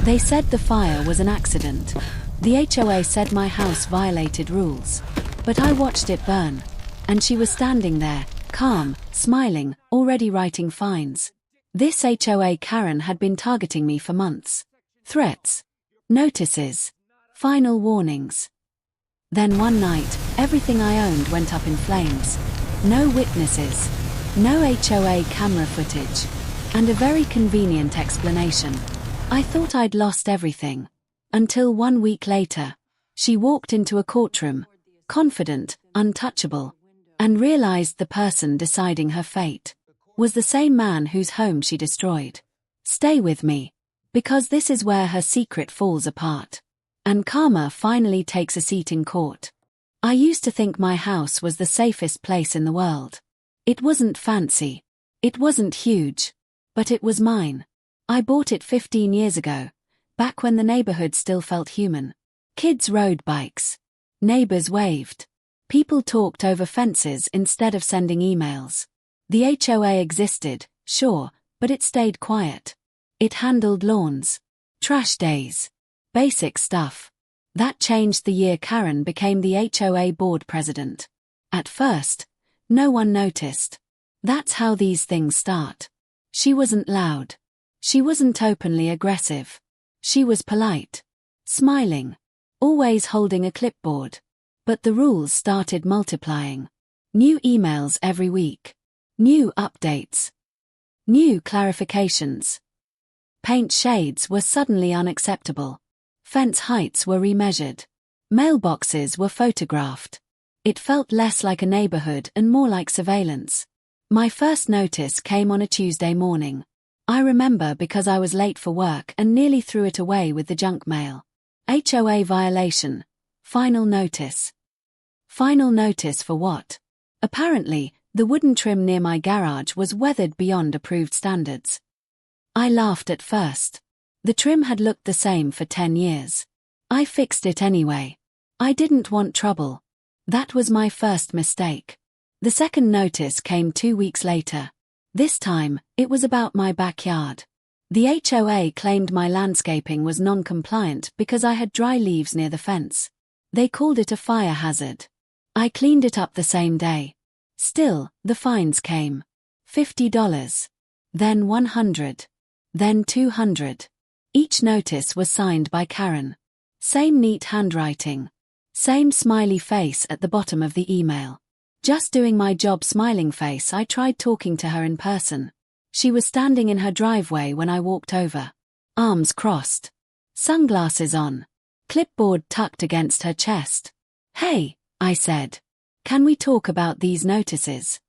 They said the fire was an accident. The HOA said my house violated rules. But I watched it burn. And she was standing there, calm, smiling, already writing fines. This HOA Karen had been targeting me for months. Threats. Notices. Final warnings. Then one night, everything I owned went up in flames. No witnesses. No HOA camera footage. And a very convenient explanation. I thought I'd lost everything. Until 1 week later, she walked into a courtroom, confident, untouchable, and realized the person deciding her fate was the same man whose home she destroyed. Stay with me, because this is where her secret falls apart. And karma finally takes a seat in court. I used to think my house was the safest place in the world. It wasn't fancy. It wasn't huge. But it was mine. I bought it 15 years ago, back when the neighborhood still felt human. Kids rode bikes. Neighbors waved. People talked over fences instead of sending emails. The HOA existed, sure, but it stayed quiet. It handled lawns. Trash days. Basic stuff. That changed the year Karen became the HOA board president. At first, no one noticed. That's how these things start. She wasn't loud. She wasn't openly aggressive. She was polite. Smiling. Always holding a clipboard. But the rules started multiplying. New emails every week. New updates. New clarifications. Paint shades were suddenly unacceptable. Fence heights were remeasured. Mailboxes were photographed. It felt less like a neighborhood and more like surveillance. My first notice came on a Tuesday morning. I remember because I was late for work and nearly threw it away with the junk mail. HOA violation. Final notice. Final notice for what? Apparently, the wooden trim near my garage was weathered beyond approved standards. I laughed at first. The trim had looked the same for 10 years. I fixed it anyway. I didn't want trouble. That was my first mistake. The second notice came 2 weeks later. This time, it was about my backyard. The HOA claimed my landscaping was non-compliant because I had dry leaves near the fence. They called it a fire hazard. I cleaned it up the same day. Still, the fines came. $50. Then $100. Then $200. Each notice was signed by Karen. Same neat handwriting. Same smiley face at the bottom of the email. Just doing my job smiling face. I tried talking to her in person. She was standing in her driveway when I walked over. Arms crossed. Sunglasses on. Clipboard tucked against her chest. "Hey," I said. "Can we talk about these notices?"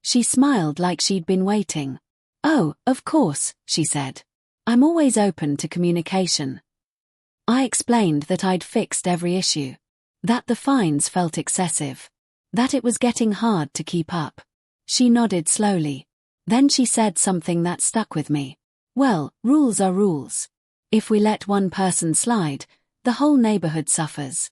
She smiled like she'd been waiting. "Oh, of course," she said. "I'm always open to communication." I explained that I'd fixed every issue. That the fines felt excessive. That it was getting hard to keep up. She nodded slowly. Then she said something that stuck with me. "Well, rules are rules. If we let one person slide, the whole neighborhood suffers."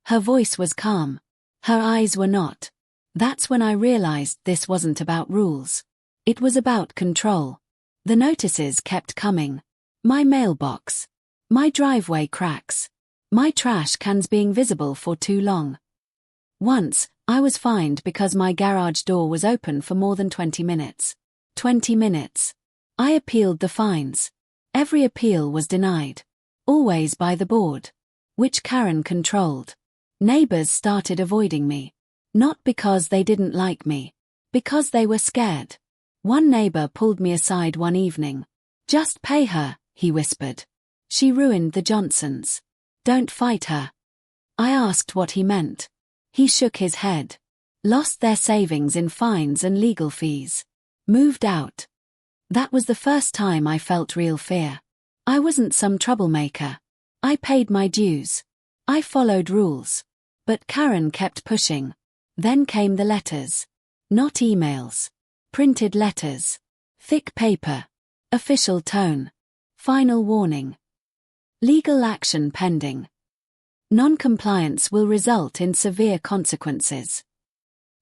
Her voice was calm. Her eyes were not. That's when I realized this wasn't about rules. It was about control. The notices kept coming. My mailbox. My driveway cracks. My trash cans being visible for too long. Once, I was fined because my garage door was open for more than 20 minutes. 20 minutes. I appealed the fines. Every appeal was denied. Always by the board. Which Karen controlled. Neighbors started avoiding me. Not because they didn't like me. Because they were scared. One neighbor pulled me aside one evening. "Just pay her," he whispered. "She ruined the Johnsons. Don't fight her." I asked what he meant. He shook his head. Lost their savings in fines and legal fees. Moved out. That was the first time I felt real fear. I wasn't some troublemaker. I paid my dues. I followed rules. But Karen kept pushing. Then came the letters. Not emails. Printed letters. Thick paper. Official tone. Final warning. Legal action pending. Non-compliance will result in severe consequences.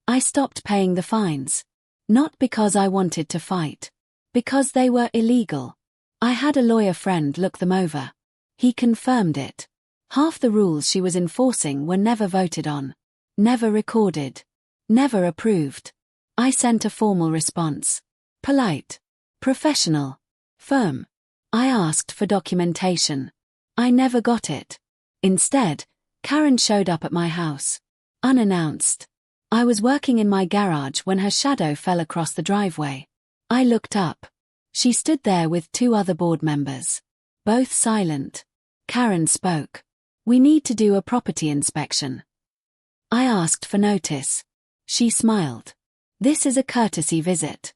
I stopped paying the fines. Not because I wanted to fight. Because they were illegal. I had a lawyer friend look them over. He confirmed it. Half the rules she was enforcing were never voted on, never recorded, never approved. I sent a formal response. Polite, professional, firm. I asked for documentation. I never got it. Instead, Karen showed up at my house. Unannounced. I was working in my garage when her shadow fell across the driveway. I looked up. She stood there with 2 other board members. Both silent. Karen spoke. We need to do a property inspection. I asked for notice. She smiled. This is a courtesy visit.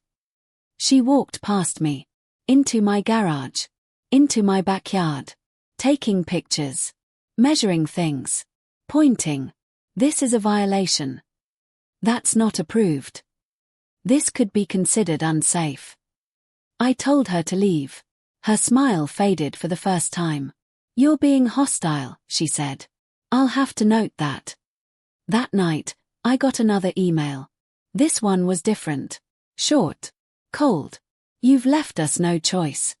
She walked past me. Into my garage. Into my backyard. Taking pictures. Measuring things. Pointing. This is a violation. That's not approved. This could be considered unsafe. I told her to leave. Her smile faded for the first time. You're being hostile, she said. I'll have to note that. That night, I got another email. This one was different. Short. Cold. You've left us no choice.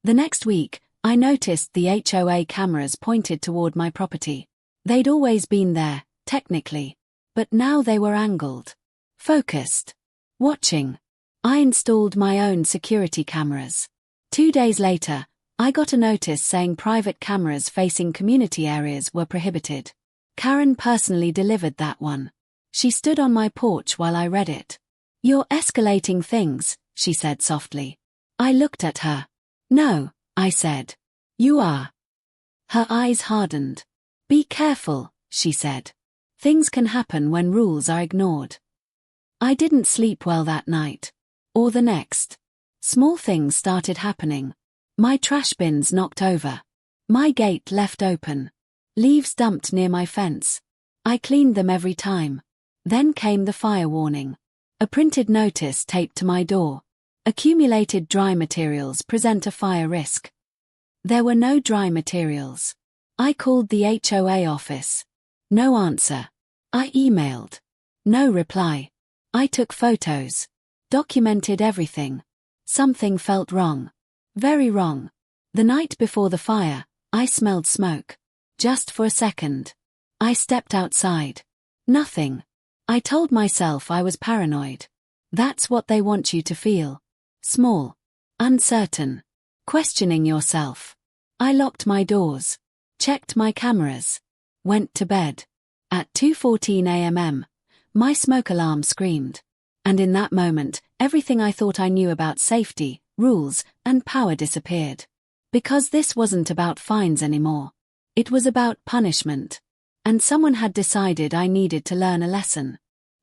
The next week, I noticed the HOA cameras pointed toward my property. They'd always been there, technically. But now they were angled. Focused. Watching. I installed my own security cameras. 2 days later, I got a notice saying private cameras facing community areas were prohibited. Karen personally delivered that one. She stood on my porch while I read it. You're escalating things, she said softly. I looked at her. No, I said. You are. Her eyes hardened. Be careful, she said. Things can happen when rules are ignored. I didn't sleep well that night. Or the next. Small things started happening. My trash bins knocked over. My gate left open. Leaves dumped near my fence. I cleaned them every time. Then came the fire warning. A printed notice taped to my door. Accumulated dry materials present a fire risk. There were no dry materials. I called the HOA office. No answer. I emailed. No reply. I took photos. Documented everything. Something felt wrong. Very wrong. The night before the fire, I smelled smoke. Just for a second. I stepped outside. Nothing. I told myself I was paranoid. That's what they want you to feel. Small. Uncertain. Questioning yourself. I locked my doors. Checked my cameras. Went to bed. At 2:14 a.m., my smoke alarm screamed. And in that moment, everything I thought I knew about safety, rules, and power disappeared. Because this wasn't about fines anymore. It was about punishment. And someone had decided I needed to learn a lesson.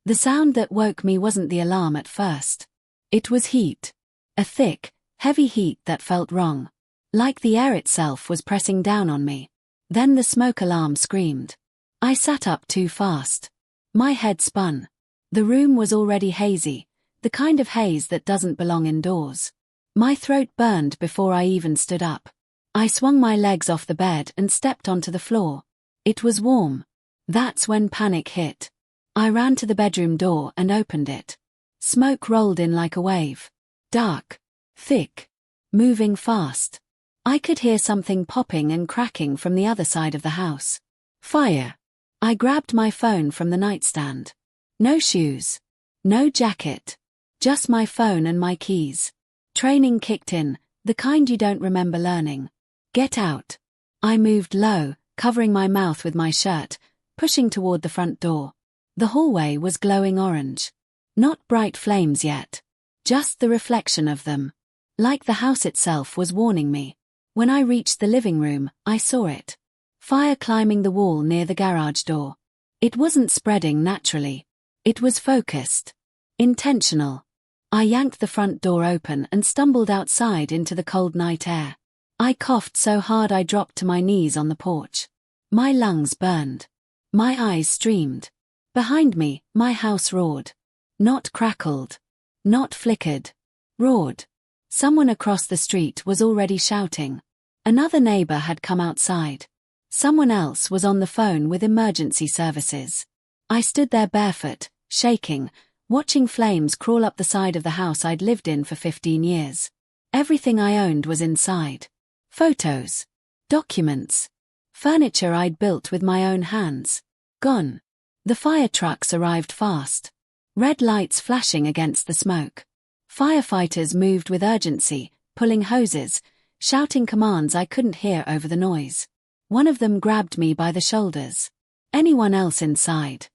The sound that woke me wasn't the alarm at first. It was heat. A thick, heavy heat that felt wrong. Like the air itself was pressing down on me. Then the smoke alarm screamed. I sat up too fast. My head spun. The room was already hazy, the kind of haze that doesn't belong indoors. My throat burned before I even stood up. I swung my legs off the bed and stepped onto the floor. It was warm. That's when panic hit. I ran to the bedroom door and opened it. Smoke rolled in like a wave. Dark. Thick. Moving fast. I could hear something popping and cracking from the other side of the house. Fire. I grabbed my phone from the nightstand. No shoes. No jacket. Just my phone and my keys. Training kicked in, the kind you don't remember learning. Get out. I moved low, covering my mouth with my shirt, pushing toward the front door. The hallway was glowing orange. Not bright flames yet. Just the reflection of them. Like the house itself was warning me. When I reached the living room, I saw it. Fire climbing the wall near the garage door. It wasn't spreading naturally. It was focused. Intentional. I yanked the front door open and stumbled outside into the cold night air. I coughed so hard I dropped to my knees on the porch. My lungs burned. My eyes streamed. Behind me, my house roared. Not crackled. Not flickered. Roared. Someone across the street was already shouting. Another neighbor had come outside. Someone else was on the phone with emergency services. I stood there barefoot, shaking, watching flames crawl up the side of the house I'd lived in for 15 years. Everything I owned was inside. Photos. Documents. Furniture I'd built with my own hands. Gone. The fire trucks arrived fast. Red lights flashing against the smoke. Firefighters moved with urgency, pulling hoses, shouting commands I couldn't hear over the noise. One of them grabbed me by the shoulders. "Anyone else inside?"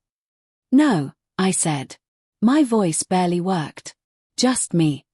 "No," I said. My voice barely worked. "Just me."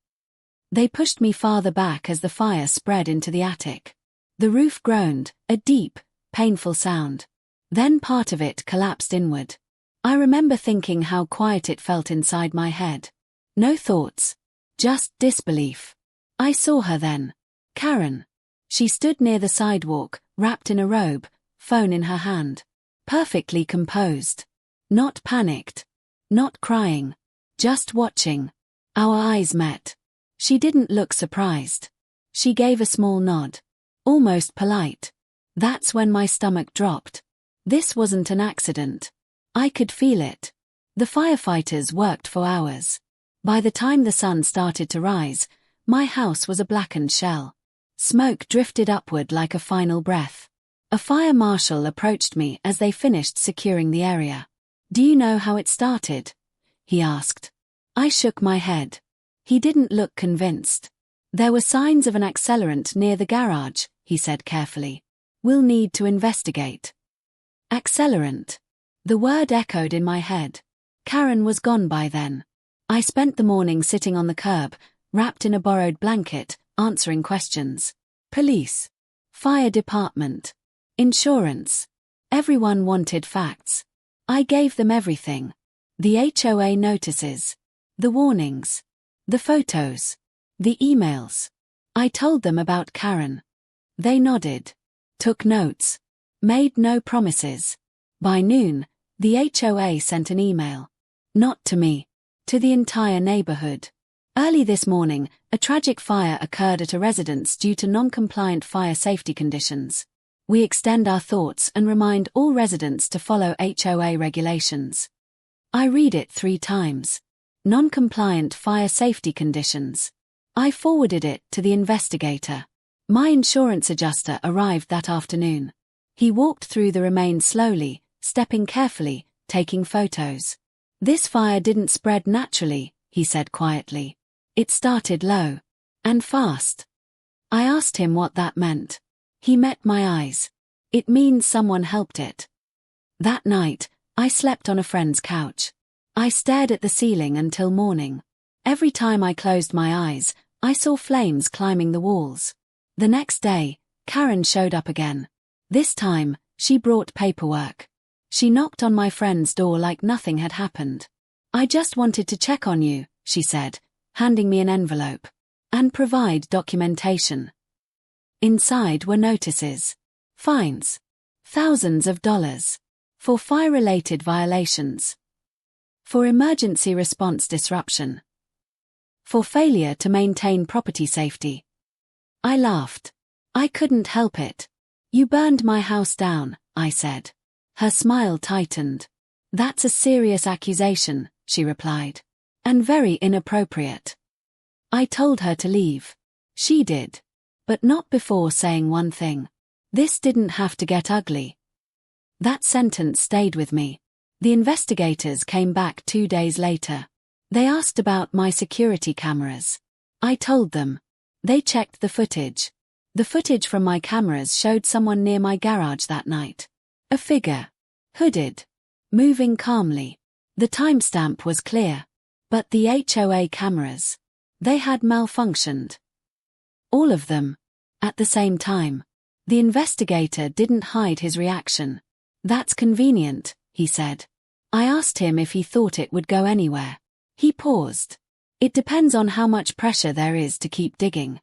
They pushed me farther back as the fire spread into the attic. The roof groaned, a deep, painful sound. Then part of it collapsed inward. I remember thinking how quiet it felt inside my head. No thoughts. Just disbelief. I saw her then. Karen. She stood near the sidewalk, wrapped in a robe, phone in her hand. Perfectly composed. Not panicked. Not crying. Just watching. Our eyes met. She didn't look surprised. She gave a small nod. Almost polite. That's when my stomach dropped. This wasn't an accident. I could feel it. The firefighters worked for hours. By the time the sun started to rise, my house was a blackened shell. Smoke drifted upward like a final breath. A fire marshal approached me as they finished securing the area. "Do you know how it started?" he asked. I shook my head. He didn't look convinced. "There were signs of an accelerant near the garage," he said carefully. "We'll need to investigate." Accelerant. The word echoed in my head. Karen was gone by then. I spent the morning sitting on the curb, wrapped in a borrowed blanket, answering questions. Police. Fire department. Insurance. Everyone wanted facts. I gave them everything. The HOA notices. The warnings. The photos. The emails. I told them about Karen. They nodded. Took notes. Made no promises. By noon, the HOA sent an email. Not to me. To the entire neighborhood. Early this morning, a tragic fire occurred at a residence due to non-compliant fire safety conditions. We extend our thoughts and remind all residents to follow HOA regulations. I read it 3 times. Non-compliant fire safety conditions. I forwarded it to the investigator. My insurance adjuster arrived that afternoon. He walked through the remains slowly, stepping carefully, taking photos. "This fire didn't spread naturally," he said quietly. "It started low. And fast." I asked him what that meant. He met my eyes. "It means someone helped it." That night, I slept on a friend's couch. I stared at the ceiling until morning. Every time I closed my eyes, I saw flames climbing the walls. The next day, Karen showed up again. This time, she brought paperwork. She knocked on my friend's door like nothing had happened. "I just wanted to check on you," she said, handing me an envelope. "And provide documentation." Inside were notices. Fines. Thousands of dollars. For fire-related violations. For emergency response disruption. For failure to maintain property safety. I laughed. I couldn't help it. "You burned my house down," I said. Her smile tightened. "That's a serious accusation," she replied. "And very inappropriate." I told her to leave. She did. But not before saying one thing. This didn't have to get ugly. That sentence stayed with me. The investigators came back 2 days later. They asked about my security cameras. I told them. They checked the footage. The footage from my cameras showed someone near my garage that night. A figure. Hooded. Moving calmly. The timestamp was clear. But the HOA cameras. They had malfunctioned. All of them. At the same time. The investigator didn't hide his reaction. "That's convenient," he said. I asked him if he thought it would go anywhere. He paused. "It depends on how much pressure there is to keep digging."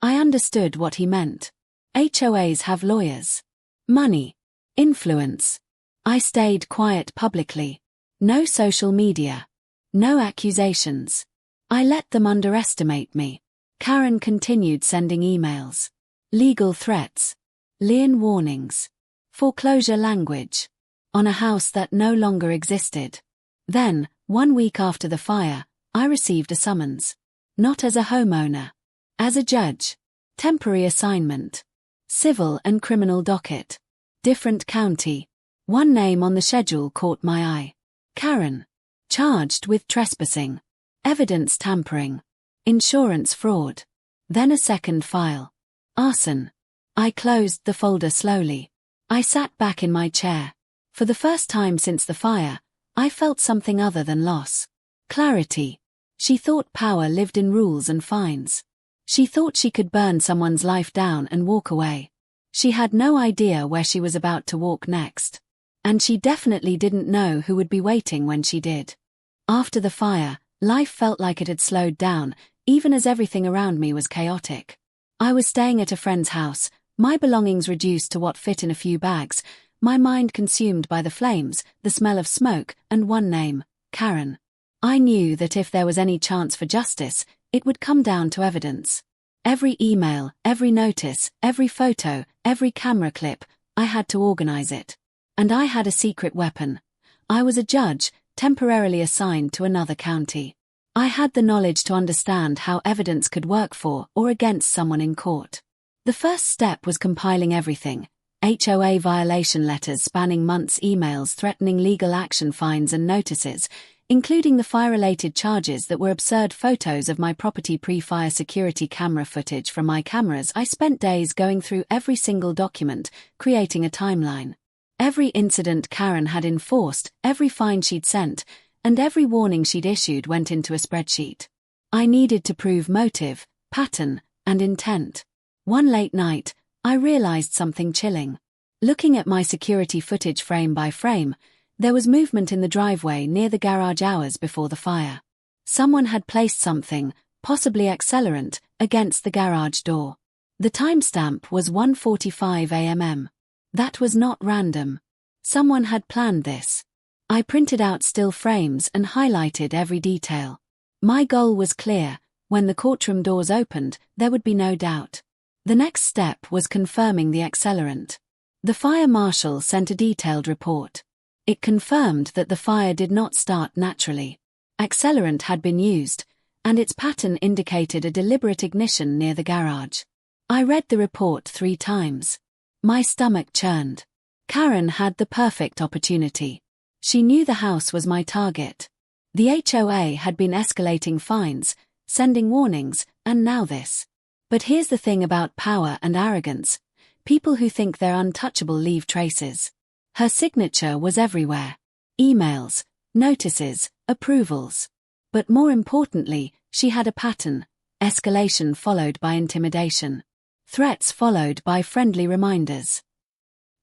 I understood what he meant. HOAs have lawyers. Money. Influence. I stayed quiet publicly. No social media. No accusations. I let them underestimate me. Karen continued sending emails. Legal threats. Lien warnings. Foreclosure language. On a house that no longer existed. Then, 1 week after the fire, I received a summons. Not as a homeowner. As a judge. Temporary assignment. Civil and criminal docket. Different county. One name on the schedule caught my eye. Karen. Charged with trespassing. Evidence tampering. Insurance fraud. Then a second file. Arson. I closed the folder slowly. I sat back in my chair. For the first time since the fire, I felt something other than loss. Clarity. She thought power lived in rules and fines. She thought she could burn someone's life down and walk away. She had no idea where she was about to walk next. And she definitely didn't know who would be waiting when she did. After the fire, life felt like it had slowed down, even as everything around me was chaotic. I was staying at a friend's house, my belongings reduced to what fit in a few bags, my mind consumed by the flames, the smell of smoke, and one name, Karen. I knew that if there was any chance for justice, it would come down to evidence. Every email, every notice, every photo, every camera clip, I had to organize it. And I had a secret weapon. I was a judge, temporarily assigned to another county. I had the knowledge to understand how evidence could work for or against someone in court. The first step was compiling everything. HOA violation letters spanning months, emails threatening legal action, fines and notices, including the fire-related charges that were absurd, photos of my property, pre-fire security camera footage from my cameras. I spent days going through every single document, creating a timeline. Every incident Karen had enforced, every fine she'd sent, and every warning she'd issued went into a spreadsheet. I needed to prove motive, pattern, and intent. One late night, I realized something chilling. Looking at my security footage frame by frame, there was movement in the driveway near the garage hours before the fire. Someone had placed something, possibly accelerant, against the garage door. The timestamp was 1:45 a.m. That was not random. Someone had planned this. I printed out still frames and highlighted every detail. My goal was clear. When the courtroom doors opened, there would be no doubt. The next step was confirming the accelerant. The fire marshal sent a detailed report. It confirmed that the fire did not start naturally. Accelerant had been used, and its pattern indicated a deliberate ignition near the garage. I read the report 3 times. My stomach churned. Karen had the perfect opportunity. She knew the house was my target. The HOA had been escalating fines, sending warnings, and now this. But here's the thing about power and arrogance. People who think they're untouchable leave traces. Her signature was everywhere. Emails, notices, approvals. But more importantly, she had a pattern. Escalation followed by intimidation. Threats followed by friendly reminders.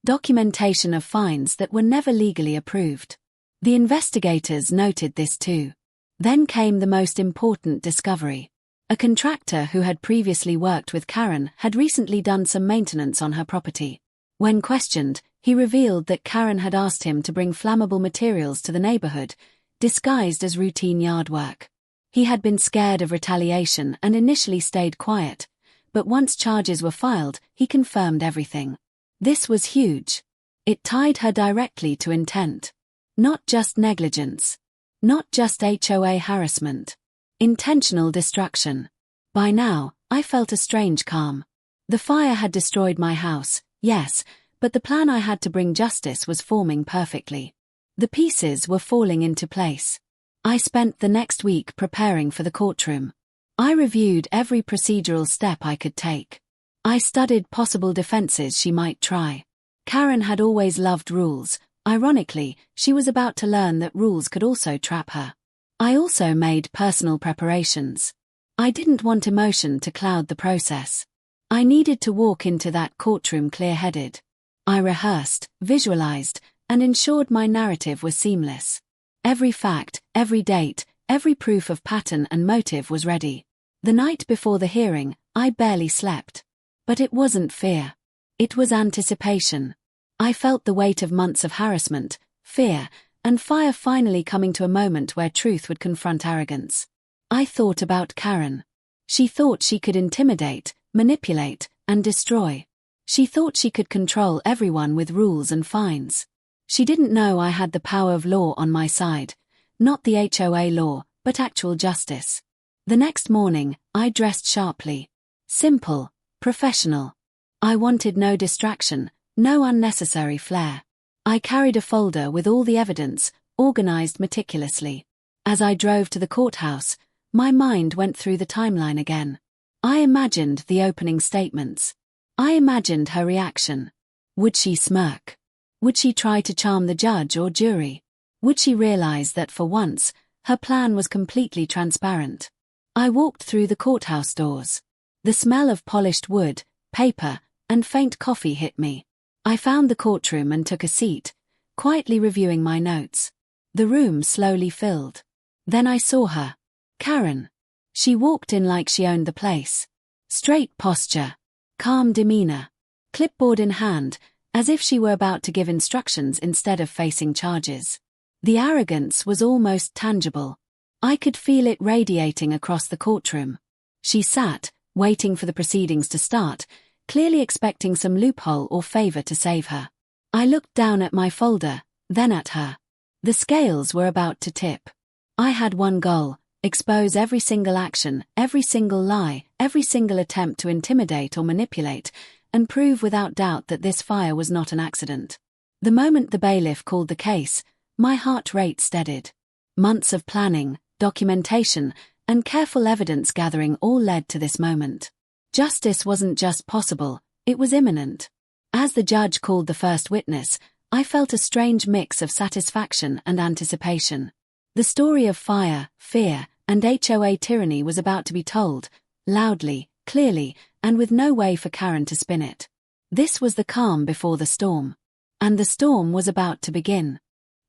Documentation of fines that were never legally approved. The investigators noted this too. Then came the most important discovery. A contractor who had previously worked with Karen had recently done some maintenance on her property. When questioned, he revealed that Karen had asked him to bring flammable materials to the neighborhood, disguised as routine yard work. He had been scared of retaliation and initially stayed quiet, but once charges were filed, he confirmed everything. This was huge. It tied her directly to intent. Not just negligence. Not just HOA harassment. Intentional destruction. By now, I felt a strange calm. The fire had destroyed my house, yes, but the plan I had to bring justice was forming perfectly. The pieces were falling into place. I spent the next week preparing for the courtroom. I reviewed every procedural step I could take. I studied possible defenses she might try. Karen had always loved rules. Ironically, she was about to learn that rules could also trap her. I also made personal preparations. I didn't want emotion to cloud the process. I needed to walk into that courtroom clear-headed. I rehearsed, visualized, and ensured my narrative was seamless. Every fact, every date, every proof of pattern and motive was ready. The night before the hearing, I barely slept. But it wasn't fear. It was anticipation. I felt the weight of months of harassment, fear, and fire finally coming to a moment where truth would confront arrogance. I thought about Karen. She thought she could intimidate, manipulate, and destroy. She thought she could control everyone with rules and fines. She didn't know I had the power of law on my side. Not the HOA law, but actual justice. The next morning, I dressed sharply. Simple, professional. I wanted no distraction, no unnecessary flair. I carried a folder with all the evidence, organized meticulously. As I drove to the courthouse, my mind went through the timeline again. I imagined the opening statements. I imagined her reaction. Would she smirk? Would she try to charm the judge or jury? Would she realize that for once, her plan was completely transparent? I walked through the courthouse doors. The smell of polished wood, paper, and faint coffee hit me. I found the courtroom and took a seat, quietly reviewing my notes. The room slowly filled. Then I saw her. Karen. She walked in like she owned the place. Straight posture. Calm demeanor. Clipboard in hand, as if she were about to give instructions instead of facing charges. The arrogance was almost tangible. I could feel it radiating across the courtroom. She sat, waiting for the proceedings to start, clearly expecting some loophole or favor to save her. I looked down at my folder, then at her. The scales were about to tip. I had one goal: expose every single action, every single lie, every single attempt to intimidate or manipulate, and prove without doubt that this fire was not an accident. The moment the bailiff called the case, my heart rate steadied. Months of planning, documentation, and careful evidence gathering all led to this moment. Justice wasn't just possible, it was imminent. As the judge called the first witness, I felt a strange mix of satisfaction and anticipation. The story of fire, fear, and HOA tyranny was about to be told, loudly, clearly, and with no way for Karen to spin it. This was the calm before the storm. And the storm was about to begin.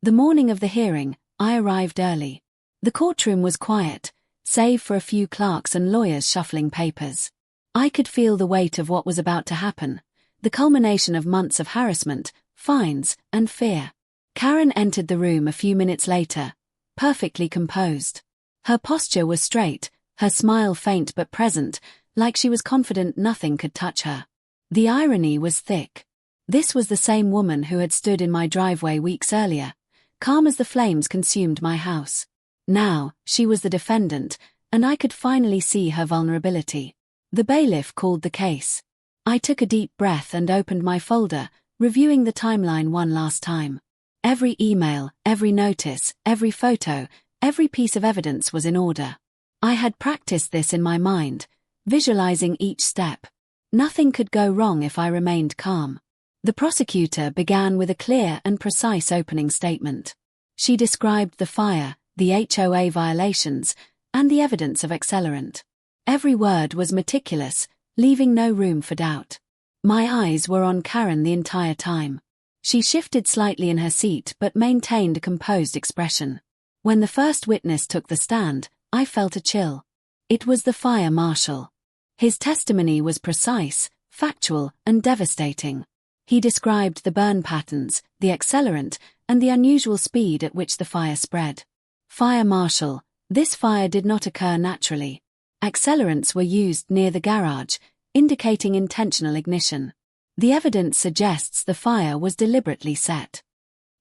The morning of the hearing, I arrived early. The courtroom was quiet, save for a few clerks and lawyers shuffling papers. I could feel the weight of what was about to happen, the culmination of months of harassment, fines, and fear. Karen entered the room a few minutes later, perfectly composed. Her posture was straight, her smile faint but present, like she was confident nothing could touch her. The irony was thick. This was the same woman who had stood in my driveway weeks earlier, calm as the flames consumed my house. Now, she was the defendant, and I could finally see her vulnerability. The bailiff called the case. I took a deep breath and opened my folder, reviewing the timeline one last time. Every email, every notice, every photo, every piece of evidence was in order. I had practiced this in my mind, visualizing each step. Nothing could go wrong if I remained calm. The prosecutor began with a clear and precise opening statement. She described the fire, the HOA violations, and the evidence of accelerant. Every word was meticulous, leaving no room for doubt. My eyes were on Karen the entire time. She shifted slightly in her seat but maintained a composed expression. When the first witness took the stand, I felt a chill. It was the fire marshal. His testimony was precise, factual, and devastating. He described the burn patterns, the accelerant, and the unusual speed at which the fire spread. Fire marshal, this fire did not occur naturally. Accelerants were used near the garage, indicating intentional ignition. The evidence suggests the fire was deliberately set.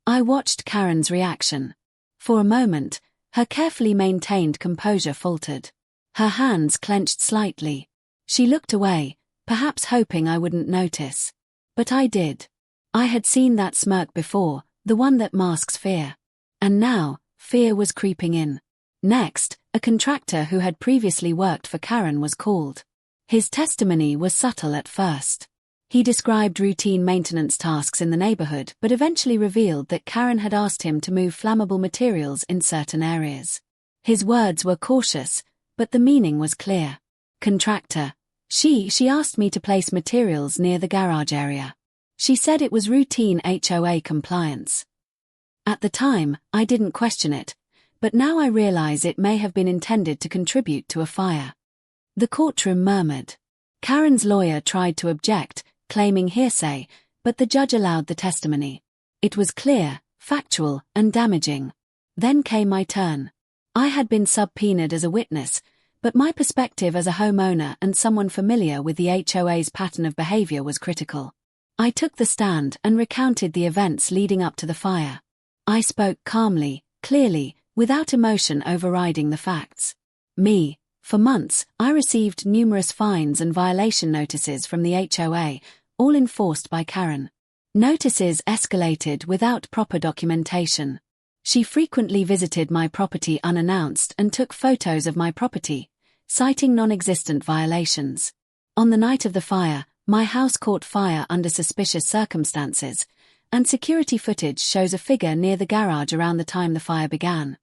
I watched Karen's reaction. For a moment, her carefully maintained composure faltered. Her hands clenched slightly. She looked away, perhaps hoping I wouldn't notice. But I did. I had seen that smirk before, the one that masks fear. And now, fear was creeping in. Next, a contractor who had previously worked for Karen was called. His testimony was subtle at first. He described routine maintenance tasks in the neighborhood but eventually revealed that Karen had asked him to move flammable materials in certain areas. His words were cautious, but the meaning was clear. Contractor. She asked me to place materials near the garage area. She said it was routine HOA compliance. At the time, I didn't question it, but now I realize it may have been intended to contribute to a fire. The courtroom murmured. Karen's lawyer tried to object, claiming hearsay, but the judge allowed the testimony. It was clear, factual, and damaging. Then came my turn. I had been subpoenaed as a witness, but my perspective as a homeowner and someone familiar with the HOA's pattern of behavior was critical. I took the stand and recounted the events leading up to the fire. I spoke calmly, clearly, without emotion overriding the facts. Me, For months, I received numerous fines and violation notices from the HOA, all enforced by Karen. Notices escalated without proper documentation. She frequently visited my property unannounced and took photos of my property, citing non-existent violations. On the night of the fire, my house caught fire under suspicious circumstances, and security footage shows a figure near the garage around the time the fire began.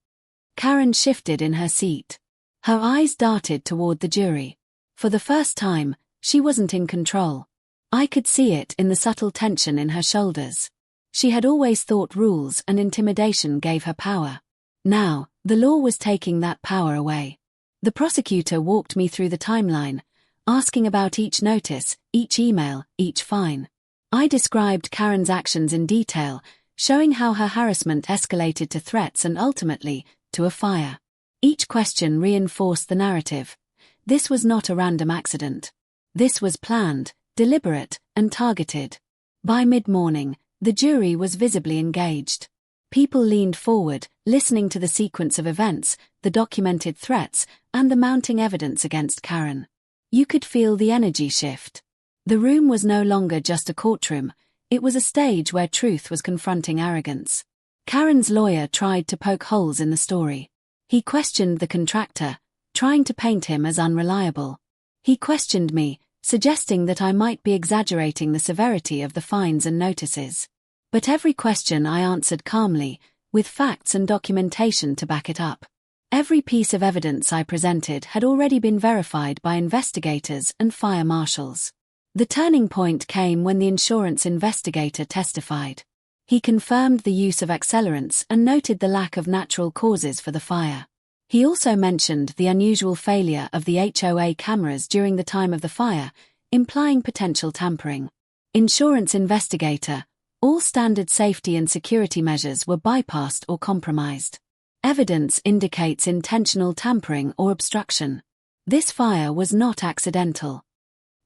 Karen shifted in her seat. Her eyes darted toward the jury. For the first time, she wasn't in control. I could see it in the subtle tension in her shoulders. She had always thought rules and intimidation gave her power. Now, the law was taking that power away. The prosecutor walked me through the timeline, asking about each notice, each email, each fine. I described Karen's actions in detail, showing how her harassment escalated to threats and ultimately, to a fire. Each question reinforced the narrative. This was not a random accident. This was planned, deliberate, and targeted. By mid-morning, the jury was visibly engaged. People leaned forward, listening to the sequence of events, the documented threats, and the mounting evidence against Karen. You could feel the energy shift. The room was no longer just a courtroom, it was a stage where truth was confronting arrogance. Karen's lawyer tried to poke holes in the story. He questioned the contractor, trying to paint him as unreliable. He questioned me, suggesting that I might be exaggerating the severity of the fines and notices. But every question I answered calmly, with facts and documentation to back it up. Every piece of evidence I presented had already been verified by investigators and fire marshals. The turning point came when the insurance investigator testified. He confirmed the use of accelerants and noted the lack of natural causes for the fire. He also mentioned the unusual failure of the HOA cameras during the time of the fire, implying potential tampering. Insurance investigator, all standard safety and security measures were bypassed or compromised. Evidence indicates intentional tampering or obstruction. This fire was not accidental.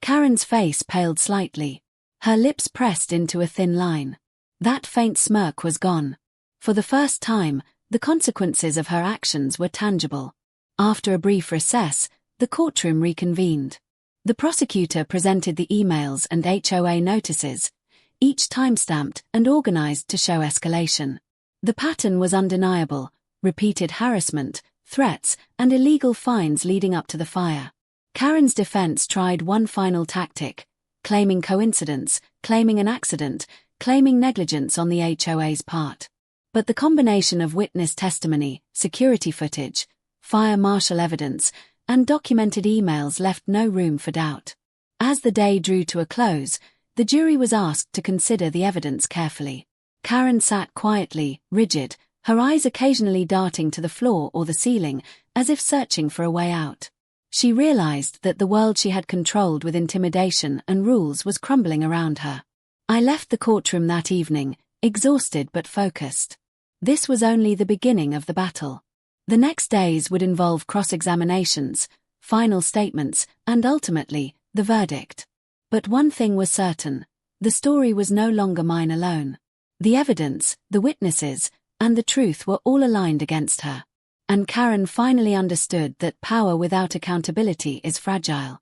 Karen's face paled slightly. Her lips pressed into a thin line. That faint smirk was gone. For the first time, the consequences of her actions were tangible. After a brief recess, the courtroom reconvened. The prosecutor presented the emails and HOA notices, each time-stamped and organized to show escalation. The pattern was undeniable: repeated harassment, threats, and illegal fines leading up to the fire. Karen's defense tried one final tactic: claiming coincidence, claiming an accident, claiming negligence on the HOA's part. But the combination of witness testimony, security footage, fire marshal evidence, and documented emails left no room for doubt. As the day drew to a close, the jury was asked to consider the evidence carefully. Karen sat quietly, rigid, her eyes occasionally darting to the floor or the ceiling, as if searching for a way out. She realized that the world she had controlled with intimidation and rules was crumbling around her. I left the courtroom that evening, exhausted but focused. This was only the beginning of the battle. The next days would involve cross-examinations, final statements, and ultimately, the verdict. But one thing was certain: the story was no longer mine alone. The evidence, the witnesses, and the truth were all aligned against her. And Karen finally understood that power without accountability is fragile.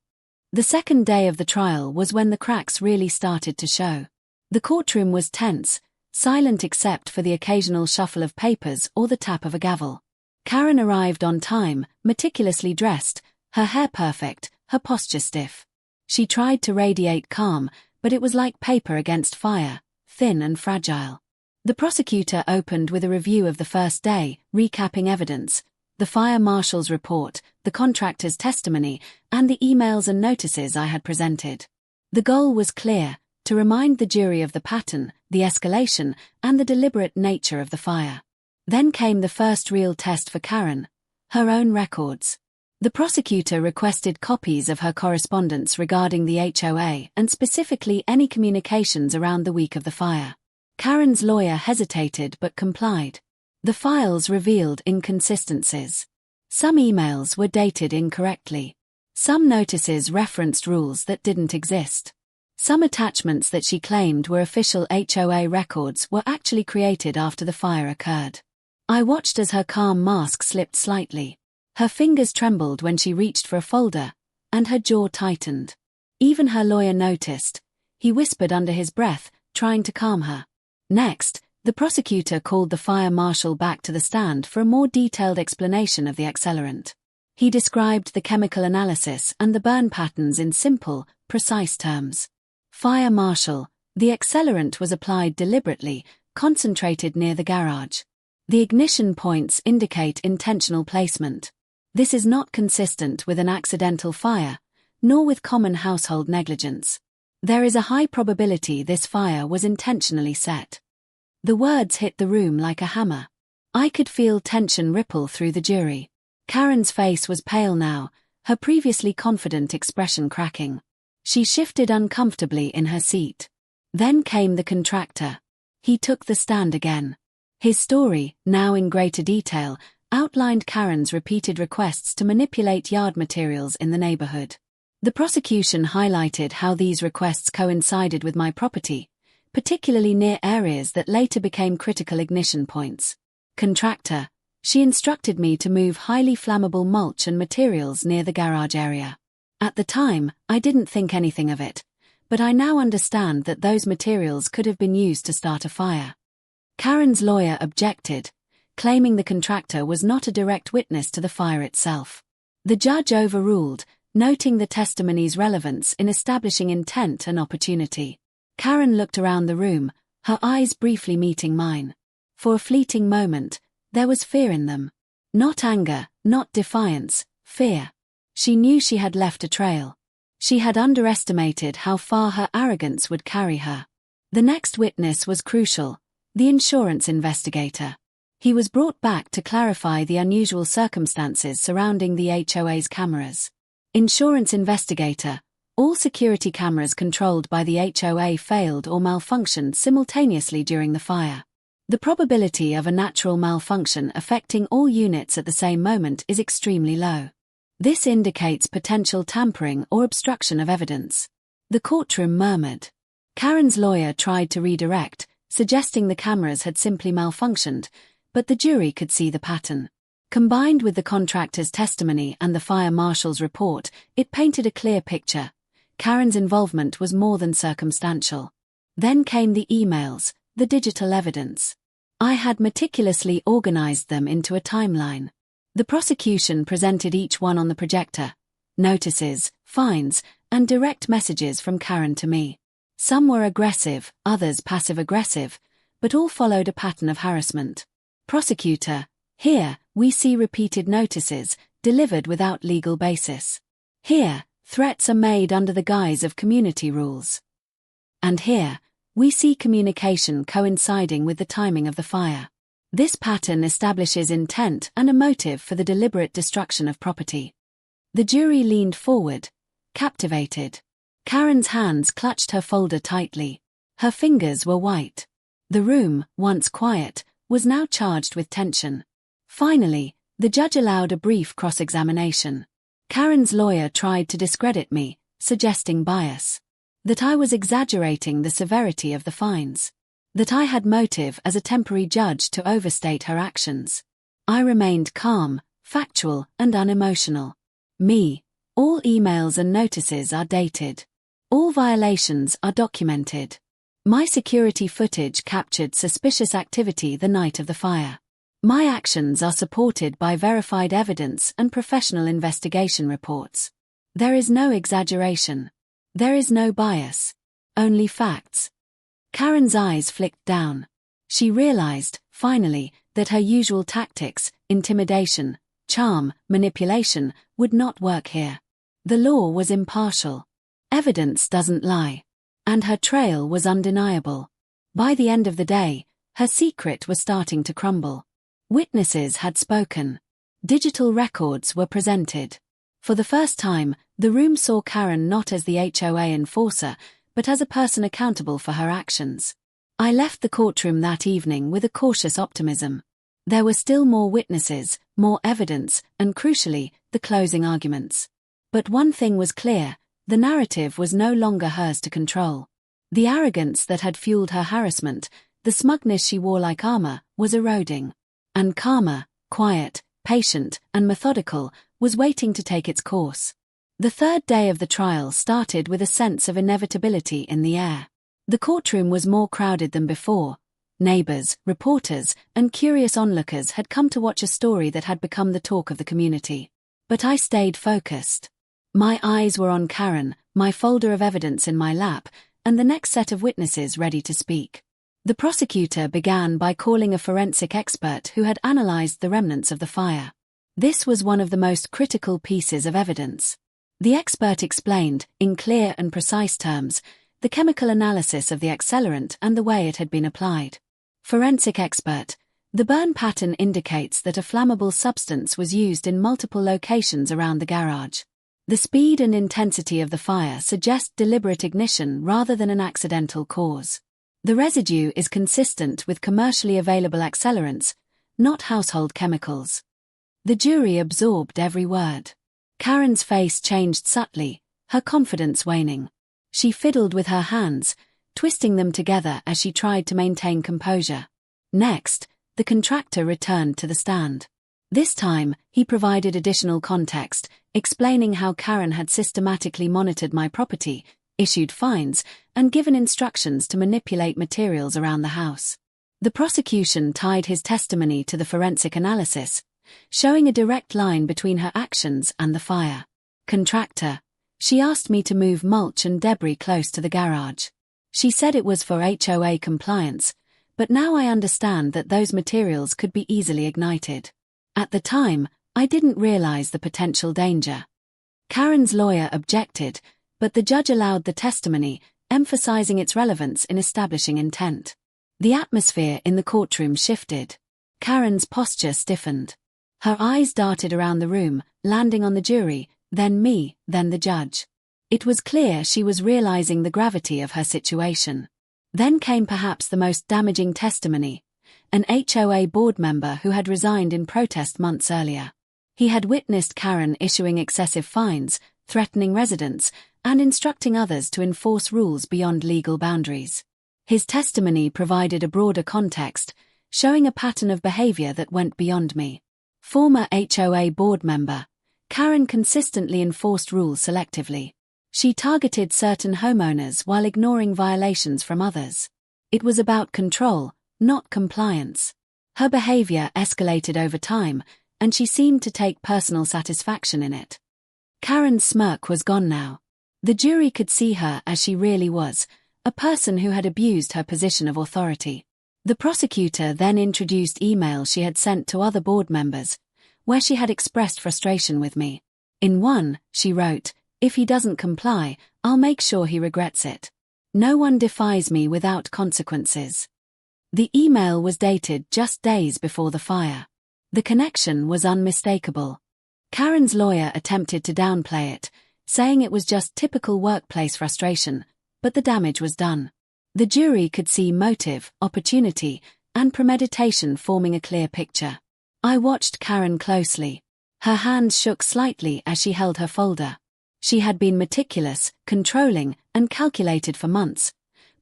The second day of the trial was when the cracks really started to show. The courtroom was tense, silent except for the occasional shuffle of papers or the tap of a gavel. Karen arrived on time, meticulously dressed, her hair perfect, her posture stiff. She tried to radiate calm, but it was like paper against fire, thin and fragile. The prosecutor opened with a review of the first day, recapping evidence, the fire marshal's report, the contractor's testimony, and the emails and notices I had presented. The goal was clear: to remind the jury of the pattern, the escalation, and the deliberate nature of the fire. Then came the first real test for Karen: her own records. The prosecutor requested copies of her correspondence regarding the HOA and specifically any communications around the week of the fire. Karen's lawyer hesitated but complied. The files revealed inconsistencies. Some emails were dated incorrectly. Some notices referenced rules that didn't exist. Some attachments that she claimed were official HOA records were actually created after the fire occurred. I watched as her calm mask slipped slightly. Her fingers trembled when she reached for a folder, and her jaw tightened. Even her lawyer noticed. He whispered under his breath, trying to calm her. Next, the prosecutor called the fire marshal back to the stand for a more detailed explanation of the accelerant. He described the chemical analysis and the burn patterns in simple, precise terms. Fire marshal, the accelerant was applied deliberately, concentrated near the garage. The ignition points indicate intentional placement. This is not consistent with an accidental fire, nor with common household negligence. There is a high probability this fire was intentionally set. The words hit the room like a hammer. I could feel tension ripple through the jury. Karen's face was pale now, her previously confident expression cracking. She shifted uncomfortably in her seat. Then came the contractor. He took the stand again. His story, now in greater detail, outlined Karen's repeated requests to manipulate yard materials in the neighborhood. The prosecution highlighted how these requests coincided with my property, particularly near areas that later became critical ignition points. Contractor, she instructed me to move highly flammable mulch and materials near the garage area. At the time, I didn't think anything of it, but I now understand that those materials could have been used to start a fire. Karen's lawyer objected, claiming the contractor was not a direct witness to the fire itself. The judge overruled, noting the testimony's relevance in establishing intent and opportunity. Karen looked around the room, her eyes briefly meeting mine. For a fleeting moment, there was fear in them. Not anger, not defiance, fear. She knew she had left a trail. She had underestimated how far her arrogance would carry her. The next witness was crucial, the insurance investigator. He was brought back to clarify the unusual circumstances surrounding the HOA's cameras. Insurance investigator, all security cameras controlled by the HOA failed or malfunctioned simultaneously during the fire. The probability of a natural malfunction affecting all units at the same moment is extremely low. This indicates potential tampering or obstruction of evidence. The courtroom murmured. Karen's lawyer tried to redirect, suggesting the cameras had simply malfunctioned, but the jury could see the pattern. Combined with the contractor's testimony and the fire marshal's report, it painted a clear picture. Karen's involvement was more than circumstantial. Then came the emails, the digital evidence. I had meticulously organized them into a timeline. The prosecution presented each one on the projector: notices, fines, and direct messages from Karen to me. Some were aggressive, others passive-aggressive, but all followed a pattern of harassment. Prosecutor: here, we see repeated notices, delivered without legal basis. Here, threats are made under the guise of community rules. And here, we see communication coinciding with the timing of the fire. This pattern establishes intent and a motive for the deliberate destruction of property. The jury leaned forward, captivated. Karen's hands clutched her folder tightly. Her fingers were white. The room, once quiet, was now charged with tension. Finally, the judge allowed a brief cross-examination. Karen's lawyer tried to discredit me, suggesting bias. That I was exaggerating the severity of the fines. That I had motive as a temporary judge to overstate her actions. I remained calm, factual, and unemotional. Me. All emails and notices are dated. All violations are documented. My security footage captured suspicious activity the night of the fire. My actions are supported by verified evidence and professional investigation reports. There is no exaggeration. There is no bias. Only facts. Karen's eyes flicked down. She realized, finally, that her usual tactics, intimidation, charm, manipulation, would not work here. The law was impartial. Evidence doesn't lie. And her trail was undeniable. By the end of the day, her secret was starting to crumble. Witnesses had spoken. Digital records were presented. For the first time, the room saw Karen not as the HOA enforcer, but as a person accountable for her actions. I left the courtroom that evening with a cautious optimism. There were still more witnesses, more evidence, and crucially, the closing arguments. But one thing was clear: the narrative was no longer hers to control. The arrogance that had fueled her harassment, the smugness she wore like armor, was eroding. And calmer, quiet, patient, and methodical, was waiting to take its course. The third day of the trial started with a sense of inevitability in the air. The courtroom was more crowded than before. Neighbors, reporters, and curious onlookers had come to watch a story that had become the talk of the community. But I stayed focused. My eyes were on Karen, my folder of evidence in my lap, and the next set of witnesses ready to speak. The prosecutor began by calling a forensic expert who had analyzed the remnants of the fire. This was one of the most critical pieces of evidence. The expert explained, in clear and precise terms, the chemical analysis of the accelerant and the way it had been applied. Forensic expert: the burn pattern indicates that a flammable substance was used in multiple locations around the garage. The speed and intensity of the fire suggest deliberate ignition rather than an accidental cause. The residue is consistent with commercially available accelerants, not household chemicals. The jury absorbed every word. Karen's face changed subtly, her confidence waning. She fiddled with her hands, twisting them together as she tried to maintain composure. Next, the contractor returned to the stand. This time, he provided additional context, explaining how Karen had systematically monitored my property, issued fines, and given instructions to manipulate materials around the house. The prosecution tied his testimony to the forensic analysis, showing a direct line between her actions and the fire. Contractor: she asked me to move mulch and debris close to the garage. She said it was for HOA compliance, but now I understand that those materials could be easily ignited. At the time, I didn't realize the potential danger. Karen's lawyer objected, but the judge allowed the testimony, emphasizing its relevance in establishing intent. The atmosphere in the courtroom shifted. Karen's posture stiffened. Her eyes darted around the room, landing on the jury, then me, then the judge. It was clear she was realizing the gravity of her situation. Then came perhaps the most damaging testimony: an HOA board member who had resigned in protest months earlier. He had witnessed Karen issuing excessive fines, threatening residents, and instructing others to enforce rules beyond legal boundaries. His testimony provided a broader context, showing a pattern of behavior that went beyond me. Former HOA board member, Karen consistently enforced rules selectively. She targeted certain homeowners while ignoring violations from others. It was about control, not compliance. Her behavior escalated over time, and she seemed to take personal satisfaction in it. Karen's smirk was gone now. The jury could see her as she really was, a person who had abused her position of authority. The prosecutor then introduced emails she had sent to other board members, where she had expressed frustration with me. In one, she wrote, "If he doesn't comply, I'll make sure he regrets it. No one defies me without consequences." The email was dated just days before the fire. The connection was unmistakable. Karen's lawyer attempted to downplay it, saying it was just typical workplace frustration, but the damage was done. The jury could see motive, opportunity, and premeditation forming a clear picture. I watched Karen closely. Her hands shook slightly as she held her folder. She had been meticulous, controlling, and calculated for months,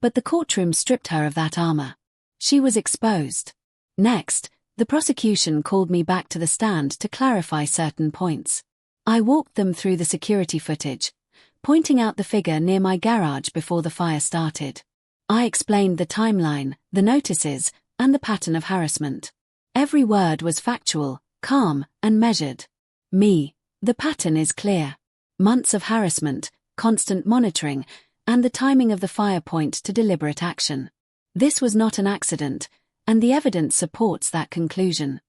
but the courtroom stripped her of that armor. She was exposed. Next, the prosecution called me back to the stand to clarify certain points. I walked them through the security footage, pointing out the figure near my garage before the fire started. I explained the timeline, the notices, and the pattern of harassment. Every word was factual, calm, and measured. The pattern is clear. Months of harassment, constant monitoring, and the timing of the fire point to deliberate action. This was not an accident, and the evidence supports that conclusion.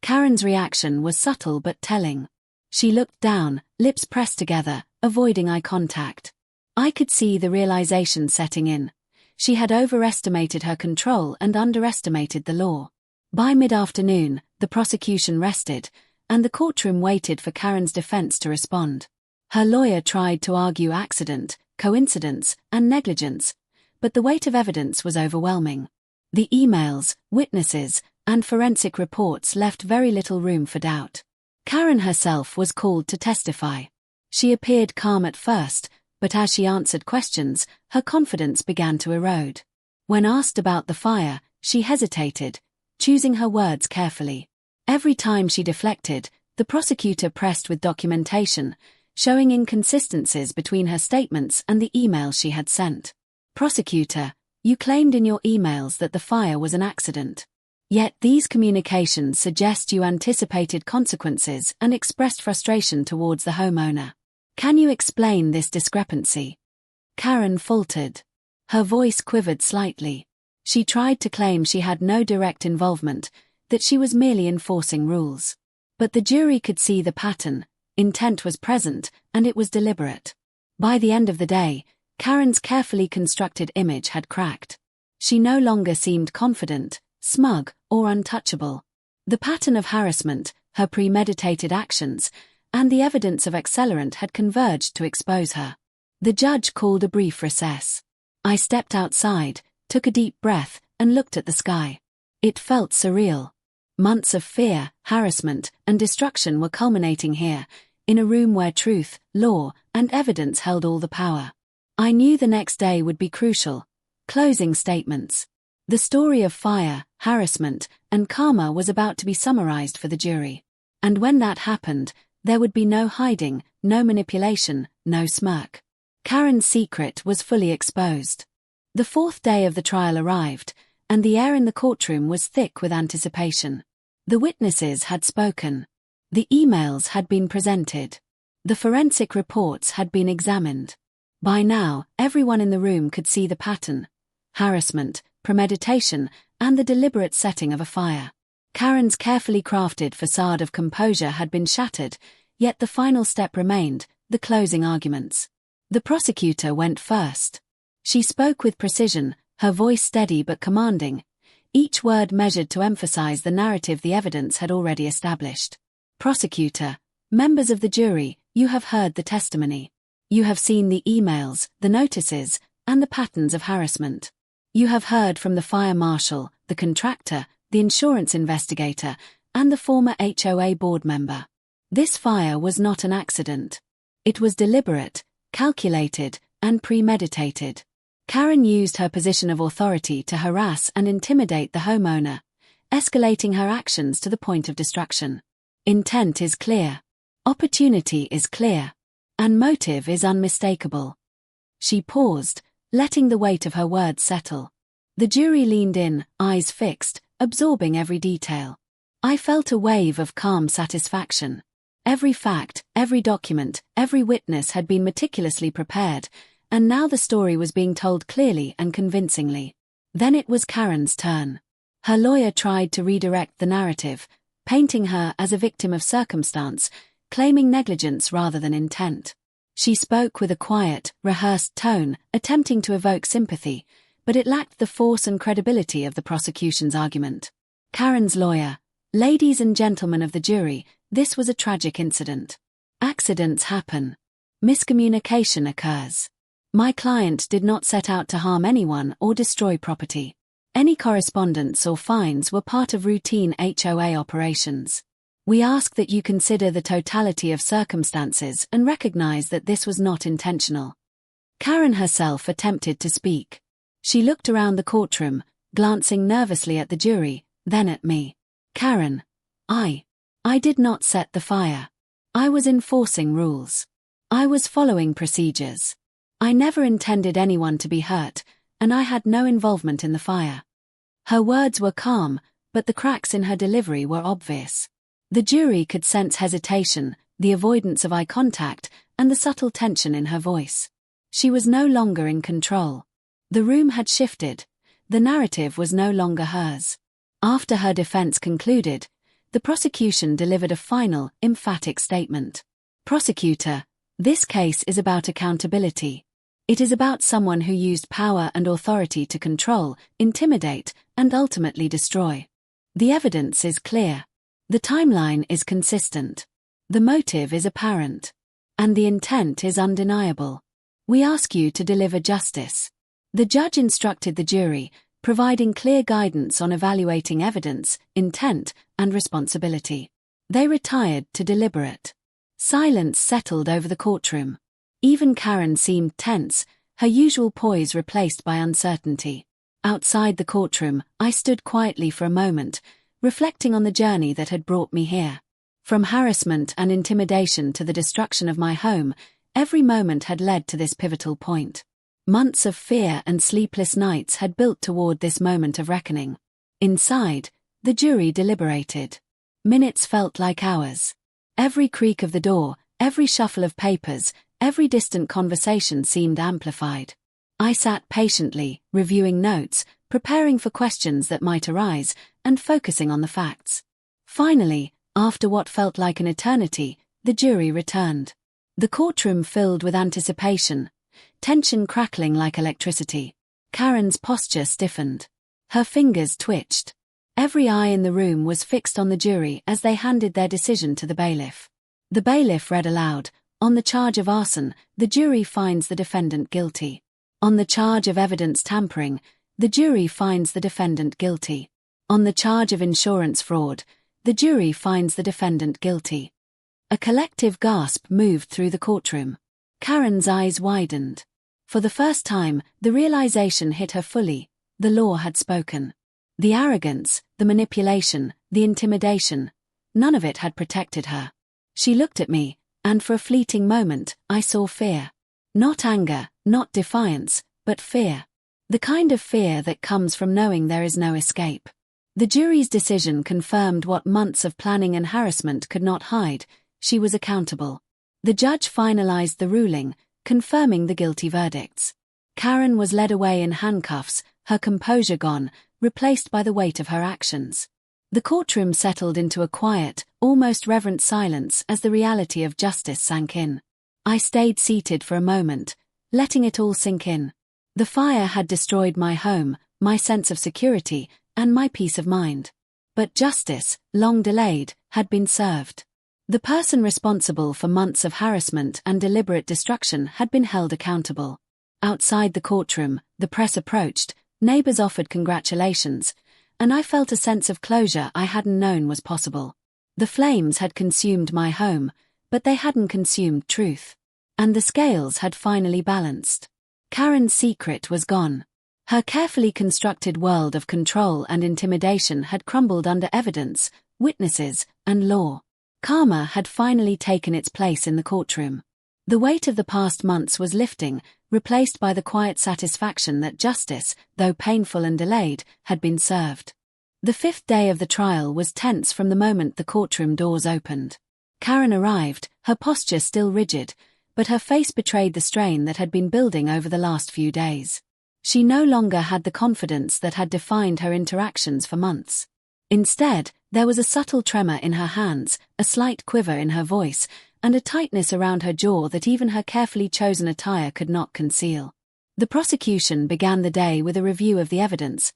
Karen's reaction was subtle but telling. She looked down, lips pressed together, avoiding eye contact. I could see the realization setting in. She had overestimated her control and underestimated the law. By mid-afternoon, the prosecution rested, and the courtroom waited for Karen's defense to respond. Her lawyer tried to argue accident, coincidence, and negligence, but the weight of evidence was overwhelming. The emails, witnesses, and forensic reports left very little room for doubt. Karen herself was called to testify. She appeared calm at first, but as she answered questions, her confidence began to erode. When asked about the fire, she hesitated, choosing her words carefully. Every time she deflected, the prosecutor pressed with documentation, showing inconsistencies between her statements and the emails she had sent. Prosecutor, you claimed in your emails that the fire was an accident. Yet these communications suggest you anticipated consequences and expressed frustration towards the homeowner. Can you explain this discrepancy? Karen faltered. Her voice quivered slightly. She tried to claim she had no direct involvement, that she was merely enforcing rules. But the jury could see the pattern. Intent was present, and it was deliberate. By the end of the day, Karen's carefully constructed image had cracked. She no longer seemed confident, smug, or untouchable. The pattern of harassment, her premeditated actions, and the evidence of accelerant had converged to expose her. The judge called a brief recess. I stepped outside, took a deep breath, and looked at the sky. It felt surreal. Months of fear, harassment, and destruction were culminating here, in a room where truth, law, and evidence held all the power. I knew the next day would be crucial. Closing statements. The story of fire, harassment, and karma was about to be summarized for the jury. And when that happened, there would be no hiding, no manipulation, no smirk. Karen's secret was fully exposed. The fourth day of the trial arrived, and the air in the courtroom was thick with anticipation. The witnesses had spoken. The emails had been presented. The forensic reports had been examined. By now, everyone in the room could see the pattern: harassment, premeditation, and the deliberate setting of a fire. Karen's carefully crafted facade of composure had been shattered, yet the final step remained: the closing arguments. The prosecutor went first. She spoke with precision, her voice steady but commanding, each word measured to emphasize the narrative the evidence had already established. Prosecutor, members of the jury, you have heard the testimony. You have seen the emails, the notices, and the patterns of harassment. You have heard from the fire marshal, the contractor, the insurance investigator, and the former HOA board member. This fire was not an accident. It was deliberate, calculated, and premeditated. Karen used her position of authority to harass and intimidate the homeowner, escalating her actions to the point of destruction. Intent is clear. Opportunity is clear. And motive is unmistakable. She paused, letting the weight of her words settle. The jury leaned in, eyes fixed, absorbing every detail. I felt a wave of calm satisfaction. Every fact, every document, every witness had been meticulously prepared, and now the story was being told clearly and convincingly. Then it was Karen's turn. Her lawyer tried to redirect the narrative, painting her as a victim of circumstance, claiming negligence rather than intent. She spoke with a quiet, rehearsed tone, attempting to evoke sympathy, but it lacked the force and credibility of the prosecution's argument. Karen's lawyer: ladies and gentlemen of the jury, this was a tragic incident. Accidents happen. Miscommunication occurs. My client did not set out to harm anyone or destroy property. Any correspondence or fines were part of routine HOA operations. We ask that you consider the totality of circumstances and recognize that this was not intentional. Karen herself attempted to speak. She looked around the courtroom, glancing nervously at the jury, then at me. Karen, I did not set the fire. I was enforcing rules. I was following procedures. I never intended anyone to be hurt, and I had no involvement in the fire. Her words were calm, but the cracks in her delivery were obvious. The jury could sense hesitation, the avoidance of eye contact, and the subtle tension in her voice. She was no longer in control. The room had shifted. The narrative was no longer hers. After her defense concluded, the prosecution delivered a final, emphatic statement. Prosecutor, this case is about accountability. It is about someone who used power and authority to control, intimidate, and ultimately destroy. The evidence is clear. The timeline is consistent. The motive is apparent. And the intent is undeniable. We ask you to deliver justice. The judge instructed the jury, providing clear guidance on evaluating evidence, intent, and responsibility. They retired to deliberate. Silence settled over the courtroom. Even Karen seemed tense, her usual poise replaced by uncertainty. Outside the courtroom, I stood quietly for a moment, reflecting on the journey that had brought me here. From harassment and intimidation to the destruction of my home, every moment had led to this pivotal point. Months of fear and sleepless nights had built toward this moment of reckoning. Inside, the jury deliberated. Minutes felt like hours. Every creak of the door, every shuffle of papers, every distant conversation seemed amplified. I sat patiently, reviewing notes, preparing for questions that might arise, and focusing on the facts. Finally, after what felt like an eternity, the jury returned. The courtroom filled with anticipation, tension crackling like electricity. Karen's posture stiffened. Her fingers twitched. Every eye in the room was fixed on the jury as they handed their decision to the bailiff. The bailiff read aloud, "On the charge of arson, the jury finds the defendant guilty. On the charge of evidence tampering, the jury finds the defendant guilty. On the charge of insurance fraud, the jury finds the defendant guilty." A collective gasp moved through the courtroom. Karen's eyes widened. For the first time, the realization hit her fully: the law had spoken. The arrogance, the manipulation, the intimidation, none of it had protected her. She looked at me, and for a fleeting moment, I saw fear. Not anger, not defiance, but fear. The kind of fear that comes from knowing there is no escape. The jury's decision confirmed what months of planning and harassment could not hide: she was accountable. The judge finalized the ruling, confirming the guilty verdicts. Karen was led away in handcuffs, her composure gone, replaced by the weight of her actions. The courtroom settled into a quiet, almost reverent silence as the reality of justice sank in. I stayed seated for a moment, letting it all sink in. The fire had destroyed my home, my sense of security, and my peace of mind. But justice, long delayed, had been served. The person responsible for months of harassment and deliberate destruction had been held accountable. Outside the courtroom, the press approached, neighbors offered congratulations, and I felt a sense of closure I hadn't known was possible. The flames had consumed my home, but they hadn't consumed truth. And the scales had finally balanced. Karen's secret was gone. Her carefully constructed world of control and intimidation had crumbled under evidence, witnesses, and law. Karma had finally taken its place in the courtroom. The weight of the past months was lifting, replaced by the quiet satisfaction that justice, though painful and delayed, had been served. The fifth day of the trial was tense from the moment the courtroom doors opened. Karen arrived, her posture still rigid, but her face betrayed the strain that had been building over the last few days. She no longer had the confidence that had defined her interactions for months. Instead, there was a subtle tremor in her hands, a slight quiver in her voice, and a tightness around her jaw that even her carefully chosen attire could not conceal. The prosecution began the day with a review of the evidence,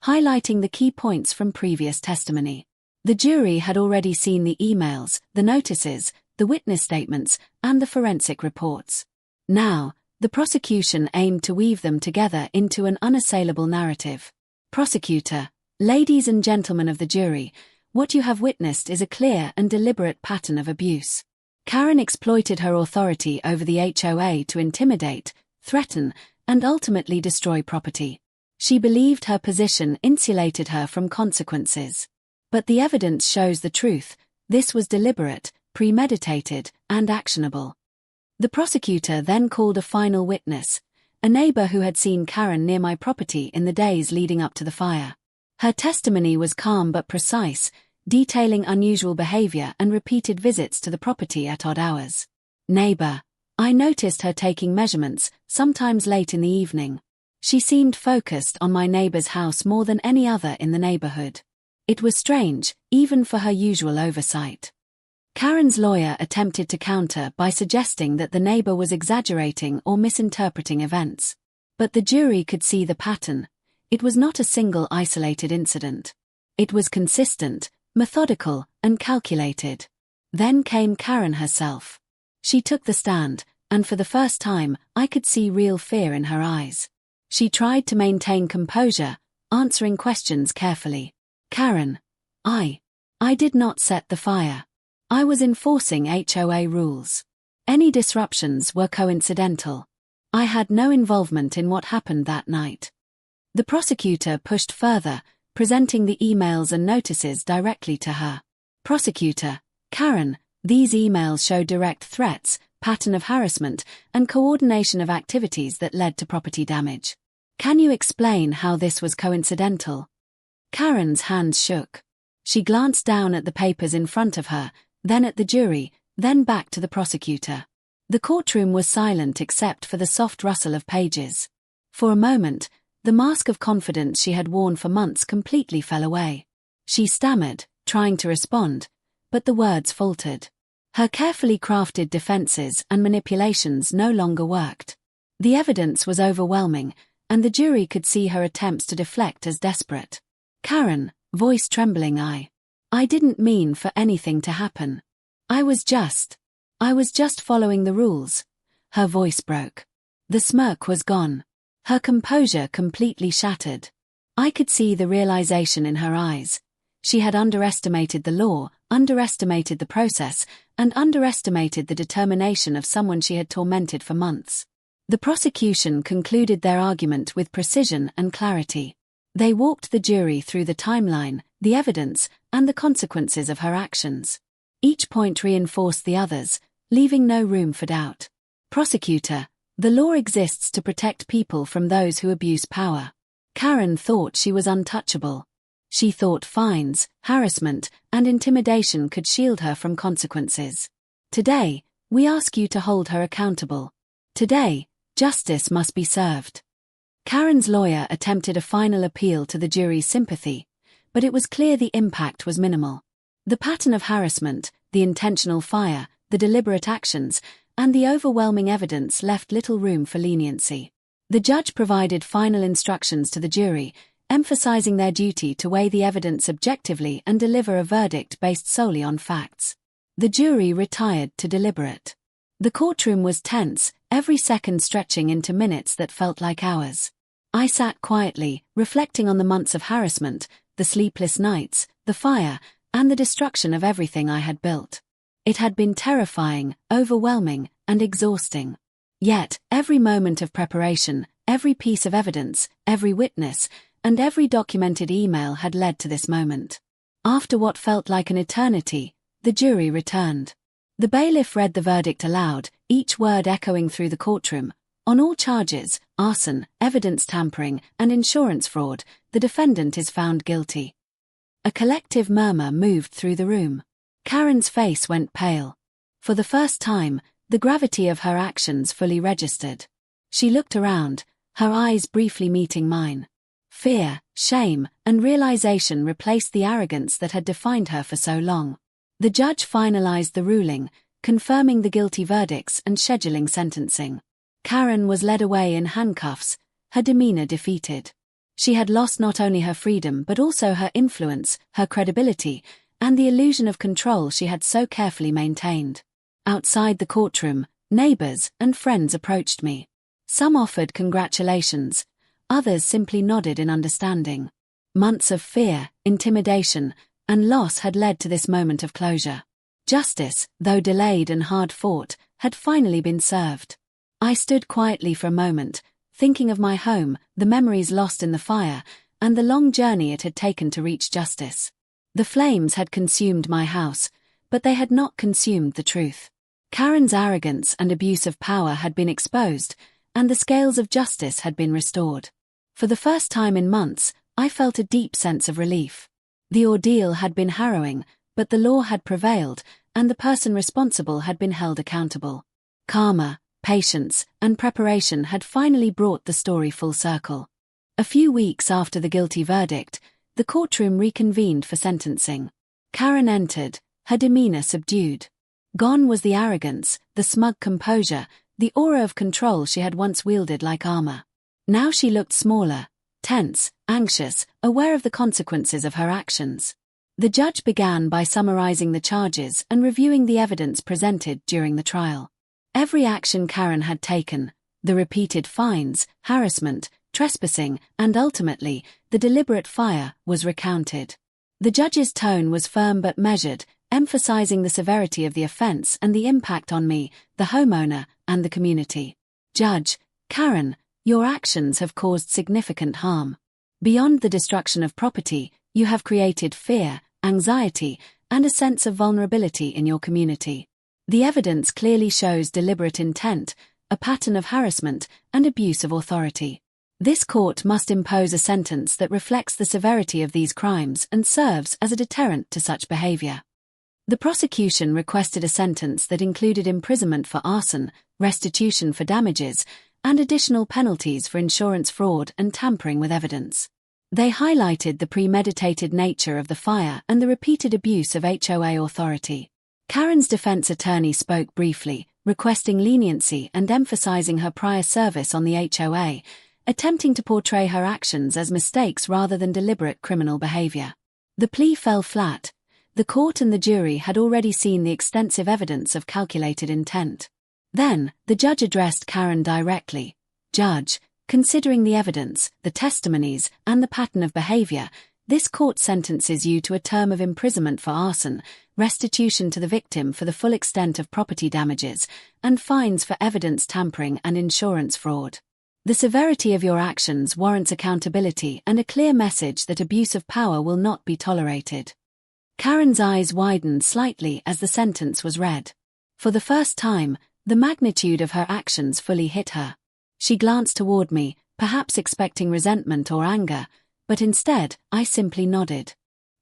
highlighting the key points from previous testimony. The jury had already seen the emails, the notices, the witness statements, and the forensic reports. Now, the prosecution aimed to weave them together into an unassailable narrative. Prosecutor: Ladies and gentlemen of the jury, what you have witnessed is a clear and deliberate pattern of abuse. Karen exploited her authority over the HOA to intimidate, threaten, and ultimately destroy property. She believed her position insulated her from consequences. But the evidence shows the truth: this was deliberate, premeditated, and actionable. The prosecutor then called a final witness, a neighbor who had seen Karen near my property in the days leading up to the fire. Her testimony was calm but precise, detailing unusual behavior and repeated visits to the property at odd hours. Neighbor: I noticed her taking measurements, sometimes late in the evening. She seemed focused on my neighbor's house more than any other in the neighborhood. It was strange, even for her usual oversight. Karen's lawyer attempted to counter by suggesting that the neighbor was exaggerating or misinterpreting events. But the jury could see the pattern. It was not a single isolated incident. It was consistent, methodical, and calculated. Then came Karen herself. She took the stand, and for the first time, I could see real fear in her eyes. She tried to maintain composure, answering questions carefully. Karen: I did not set the fire. I was enforcing HOA rules. Any disruptions were coincidental. I had no involvement in what happened that night. The prosecutor pushed further, presenting the emails and notices directly to her. Prosecutor: Karen, these emails show direct threats, pattern of harassment, and coordination of activities that led to property damage. Can you explain how this was coincidental? Karen's hands shook. She glanced down at the papers in front of her, then at the jury, then back to the prosecutor. The courtroom was silent except for the soft rustle of pages. For a moment, the mask of confidence she had worn for months completely fell away. She stammered, trying to respond, but the words faltered. Her carefully crafted defenses and manipulations no longer worked. The evidence was overwhelming, and the jury could see her attempts to deflect as desperate. Karen, voice trembling, I didn't mean for anything to happen. I was just following the rules. Her voice broke. The smirk was gone. Her composure completely shattered. I could see the realization in her eyes. She had underestimated the law, underestimated the process, and underestimated the determination of someone she had tormented for months. The prosecution concluded their argument with precision and clarity. They walked the jury through the timeline, the evidence, and the consequences of her actions. Each point reinforced the others, leaving no room for doubt. Prosecutor: The law exists to protect people from those who abuse power. Karen thought she was untouchable. She thought fines, harassment, and intimidation could shield her from consequences. Today, we ask you to hold her accountable. Today, justice must be served. Karen's lawyer attempted a final appeal to the jury's sympathy, but it was clear the impact was minimal. The pattern of harassment, the intentional fire, the deliberate actions, and the overwhelming evidence left little room for leniency. The judge provided final instructions to the jury, emphasizing their duty to weigh the evidence objectively and deliver a verdict based solely on facts. The jury retired to deliberate. The courtroom was tense, every second stretching into minutes that felt like hours. I sat quietly, reflecting on the months of harassment, the sleepless nights, the fire, and the destruction of everything I had built. It had been terrifying, overwhelming, and exhausting. Yet, every moment of preparation, every piece of evidence, every witness, and every documented email had led to this moment. After what felt like an eternity, the jury returned. The bailiff read the verdict aloud, each word echoing through the courtroom. On all charges, arson, evidence tampering, and insurance fraud, the defendant is found guilty. A collective murmur moved through the room. Karen's face went pale. For the first time, the gravity of her actions fully registered. She looked around, her eyes briefly meeting mine. Fear, shame, and realization replaced the arrogance that had defined her for so long. The judge finalized the ruling, confirming the guilty verdicts and scheduling sentencing. Karen was led away in handcuffs, her demeanor defeated. She had lost not only her freedom but also her influence, her credibility, and the illusion of control she had so carefully maintained. Outside the courtroom, neighbors and friends approached me. Some offered congratulations, others simply nodded in understanding. Months of fear, intimidation, and loss had led to this moment of closure. Justice, though delayed and hard-fought, had finally been served. I stood quietly for a moment, thinking of my home, the memories lost in the fire, and the long journey it had taken to reach justice. The flames had consumed my house, but they had not consumed the truth. Karen's arrogance and abuse of power had been exposed, and the scales of justice had been restored. For the first time in months, I felt a deep sense of relief. The ordeal had been harrowing, but the law had prevailed, and the person responsible had been held accountable. Karma, patience, and preparation had finally brought the story full circle. A few weeks after the guilty verdict, the courtroom reconvened for sentencing. Karen entered, her demeanor subdued. Gone was the arrogance, the smug composure, the aura of control she had once wielded like armor. Now she looked smaller, tense, anxious, aware of the consequences of her actions. The judge began by summarizing the charges and reviewing the evidence presented during the trial. Every action Karen had taken, the repeated fines, harassment, trespassing, and ultimately, the deliberate fire, was recounted. The judge's tone was firm but measured, emphasizing the severity of the offense and the impact on me, the homeowner, and the community. Judge: Karen, your actions have caused significant harm. Beyond the destruction of property, you have created fear, anxiety, and a sense of vulnerability in your community. The evidence clearly shows deliberate intent, a pattern of harassment, and abuse of authority. This court must impose a sentence that reflects the severity of these crimes and serves as a deterrent to such behavior. The prosecution requested a sentence that included imprisonment for arson, restitution for damages, and additional penalties for insurance fraud and tampering with evidence. They highlighted the premeditated nature of the fire and the repeated abuse of HOA authority. Karen's defense attorney spoke briefly, requesting leniency and emphasizing her prior service on the HOA, attempting to portray her actions as mistakes rather than deliberate criminal behavior. The plea fell flat. The court and the jury had already seen the extensive evidence of calculated intent. Then, the judge addressed Karen directly. "Judge, considering the evidence, the testimonies, and the pattern of behavior, this court sentences you to a term of imprisonment for arson, restitution to the victim for the full extent of property damages, and fines for evidence tampering and insurance fraud. The severity of your actions warrants accountability and a clear message that abuse of power will not be tolerated." Karen's eyes widened slightly as the sentence was read. For the first time, the magnitude of her actions fully hit her. She glanced toward me, perhaps expecting resentment or anger, but instead, I simply nodded.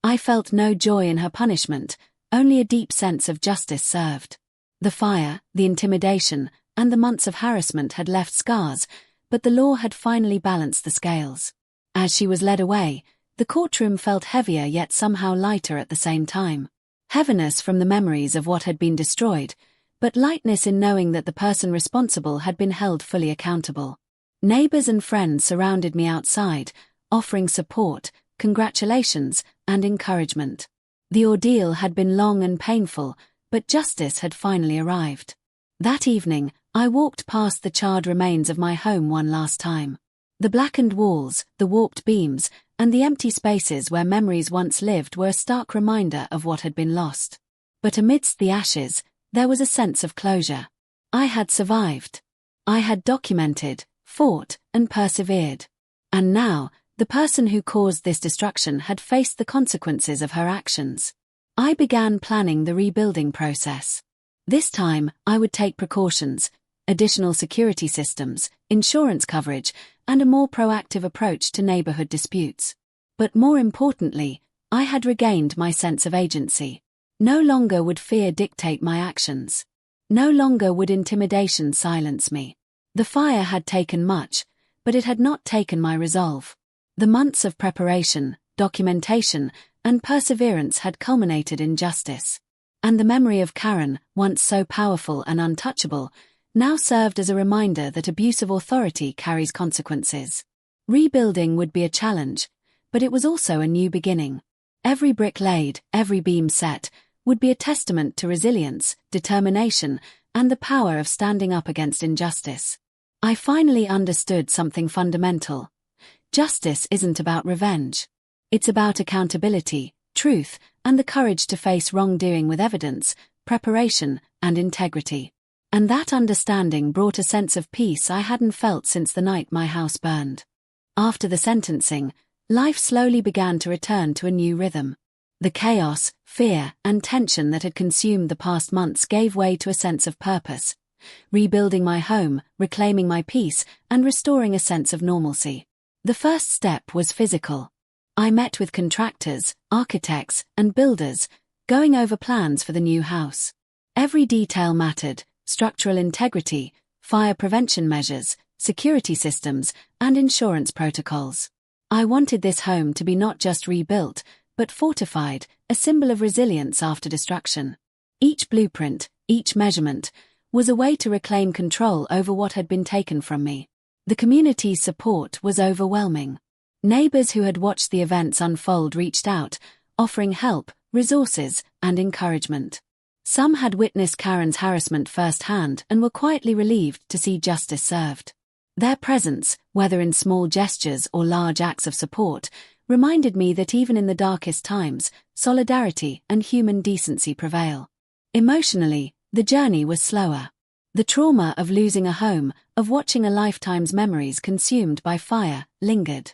I felt no joy in her punishment, only a deep sense of justice served. The fire, the intimidation, and the months of harassment had left scars, but the law had finally balanced the scales. As she was led away, the courtroom felt heavier yet somehow lighter at the same time. Heaviness from the memories of what had been destroyed, but lightness in knowing that the person responsible had been held fully accountable. Neighbors and friends surrounded me outside, offering support, congratulations, and encouragement. The ordeal had been long and painful, but justice had finally arrived. That evening, I walked past the charred remains of my home one last time. The blackened walls, the warped beams, and the empty spaces where memories once lived were a stark reminder of what had been lost. But amidst the ashes, there was a sense of closure. I had survived. I had documented, fought, and persevered. And now, the person who caused this destruction had faced the consequences of her actions. I began planning the rebuilding process. This time, I would take precautions, additional security systems, insurance coverage, and a more proactive approach to neighborhood disputes. But more importantly, I had regained my sense of agency. No longer would fear dictate my actions. No longer would intimidation silence me. The fire had taken much, but it had not taken my resolve. The months of preparation, documentation, and perseverance had culminated in justice. And the memory of Karen, once so powerful and untouchable, now served as a reminder that abuse of authority carries consequences. Rebuilding would be a challenge, but it was also a new beginning. Every brick laid, every beam set, would be a testament to resilience, determination, and the power of standing up against injustice. I finally understood something fundamental. Justice isn't about revenge. It's about accountability, truth, and the courage to face wrongdoing with evidence, preparation, and integrity. And that understanding brought a sense of peace I hadn't felt since the night my house burned. After the sentencing, life slowly began to return to a new rhythm. The chaos, fear, and tension that had consumed the past months gave way to a sense of purpose. Rebuilding my home, reclaiming my peace, and restoring a sense of normalcy. The first step was physical. I met with contractors, architects, and builders, going over plans for the new house. Every detail mattered: structural integrity, fire prevention measures, security systems, and insurance protocols. I wanted this home to be not just rebuilt, but fortified, a symbol of resilience after destruction. Each blueprint, each measurement, was a way to reclaim control over what had been taken from me. The community's support was overwhelming. Neighbors who had watched the events unfold reached out, offering help, resources, and encouragement. Some had witnessed Karen's harassment firsthand and were quietly relieved to see justice served. Their presence, whether in small gestures or large acts of support, reminded me that even in the darkest times, solidarity and human decency prevail. Emotionally, the journey was slower. The trauma of losing a home, of watching a lifetime's memories consumed by fire, lingered.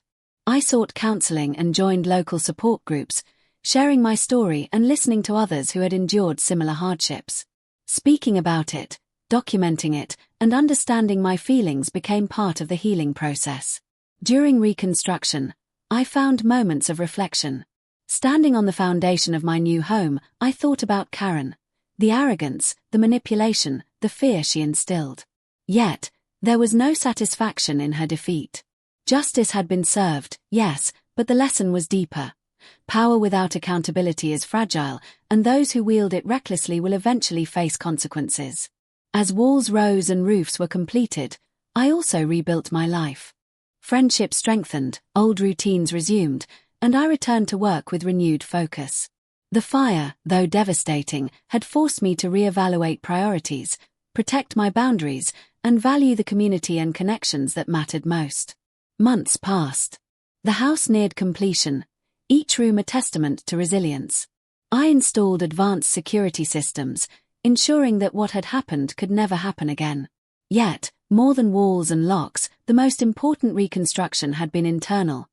I sought counseling and joined local support groups, sharing my story and listening to others who had endured similar hardships. Speaking about it, documenting it, and understanding my feelings became part of the healing process. During reconstruction, I found moments of reflection. Standing on the foundation of my new home, I thought about Karen. The arrogance, the manipulation, the fear she instilled. Yet, there was no satisfaction in her defeat. Justice had been served, yes, but the lesson was deeper. Power without accountability is fragile, and those who wield it recklessly will eventually face consequences. As walls rose and roofs were completed, I also rebuilt my life. Friendship strengthened, old routines resumed, and I returned to work with renewed focus. The fire, though devastating, had forced me to reevaluate priorities, protect my boundaries, and value the community and connections that mattered most. Months passed. The house neared completion, each room a testament to resilience. I installed advanced security systems, ensuring that what had happened could never happen again. Yet, more than walls and locks, the most important reconstruction had been internal.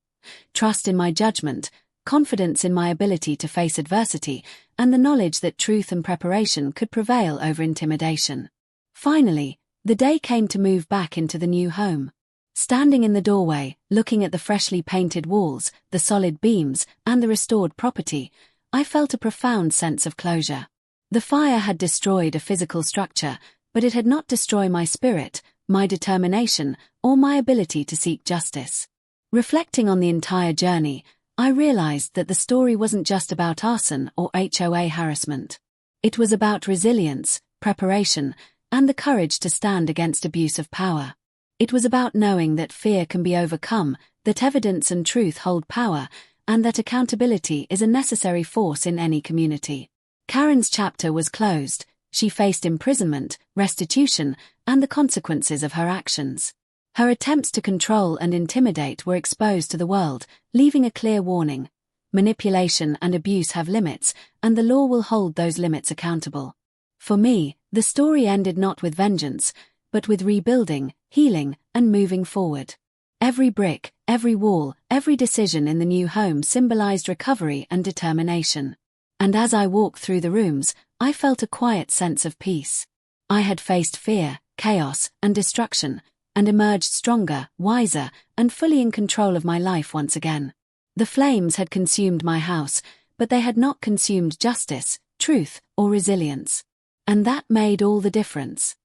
Trust in my judgment, confidence in my ability to face adversity, and the knowledge that truth and preparation could prevail over intimidation. Finally, the day came to move back into the new home. Standing in the doorway, looking at the freshly painted walls, the solid beams, and the restored property, I felt a profound sense of closure. The fire had destroyed a physical structure, but it had not destroyed my spirit, my determination, or my ability to seek justice. Reflecting on the entire journey, I realized that the story wasn't just about arson or HOA harassment. It was about resilience, preparation, and the courage to stand against abuse of power. It was about knowing that fear can be overcome, that evidence and truth hold power, and that accountability is a necessary force in any community. Karen's chapter was closed. She faced imprisonment, restitution, and the consequences of her actions. Her attempts to control and intimidate were exposed to the world, leaving a clear warning. Manipulation and abuse have limits, and the law will hold those limits accountable. For me, the story ended not with vengeance, but with rebuilding, healing, and moving forward. Every brick, every wall, every decision in the new home symbolized recovery and determination. And as I walked through the rooms, I felt a quiet sense of peace. I had faced fear, chaos, and destruction, and emerged stronger, wiser, and fully in control of my life once again. The flames had consumed my house, but they had not consumed justice, truth, or resilience. And that made all the difference.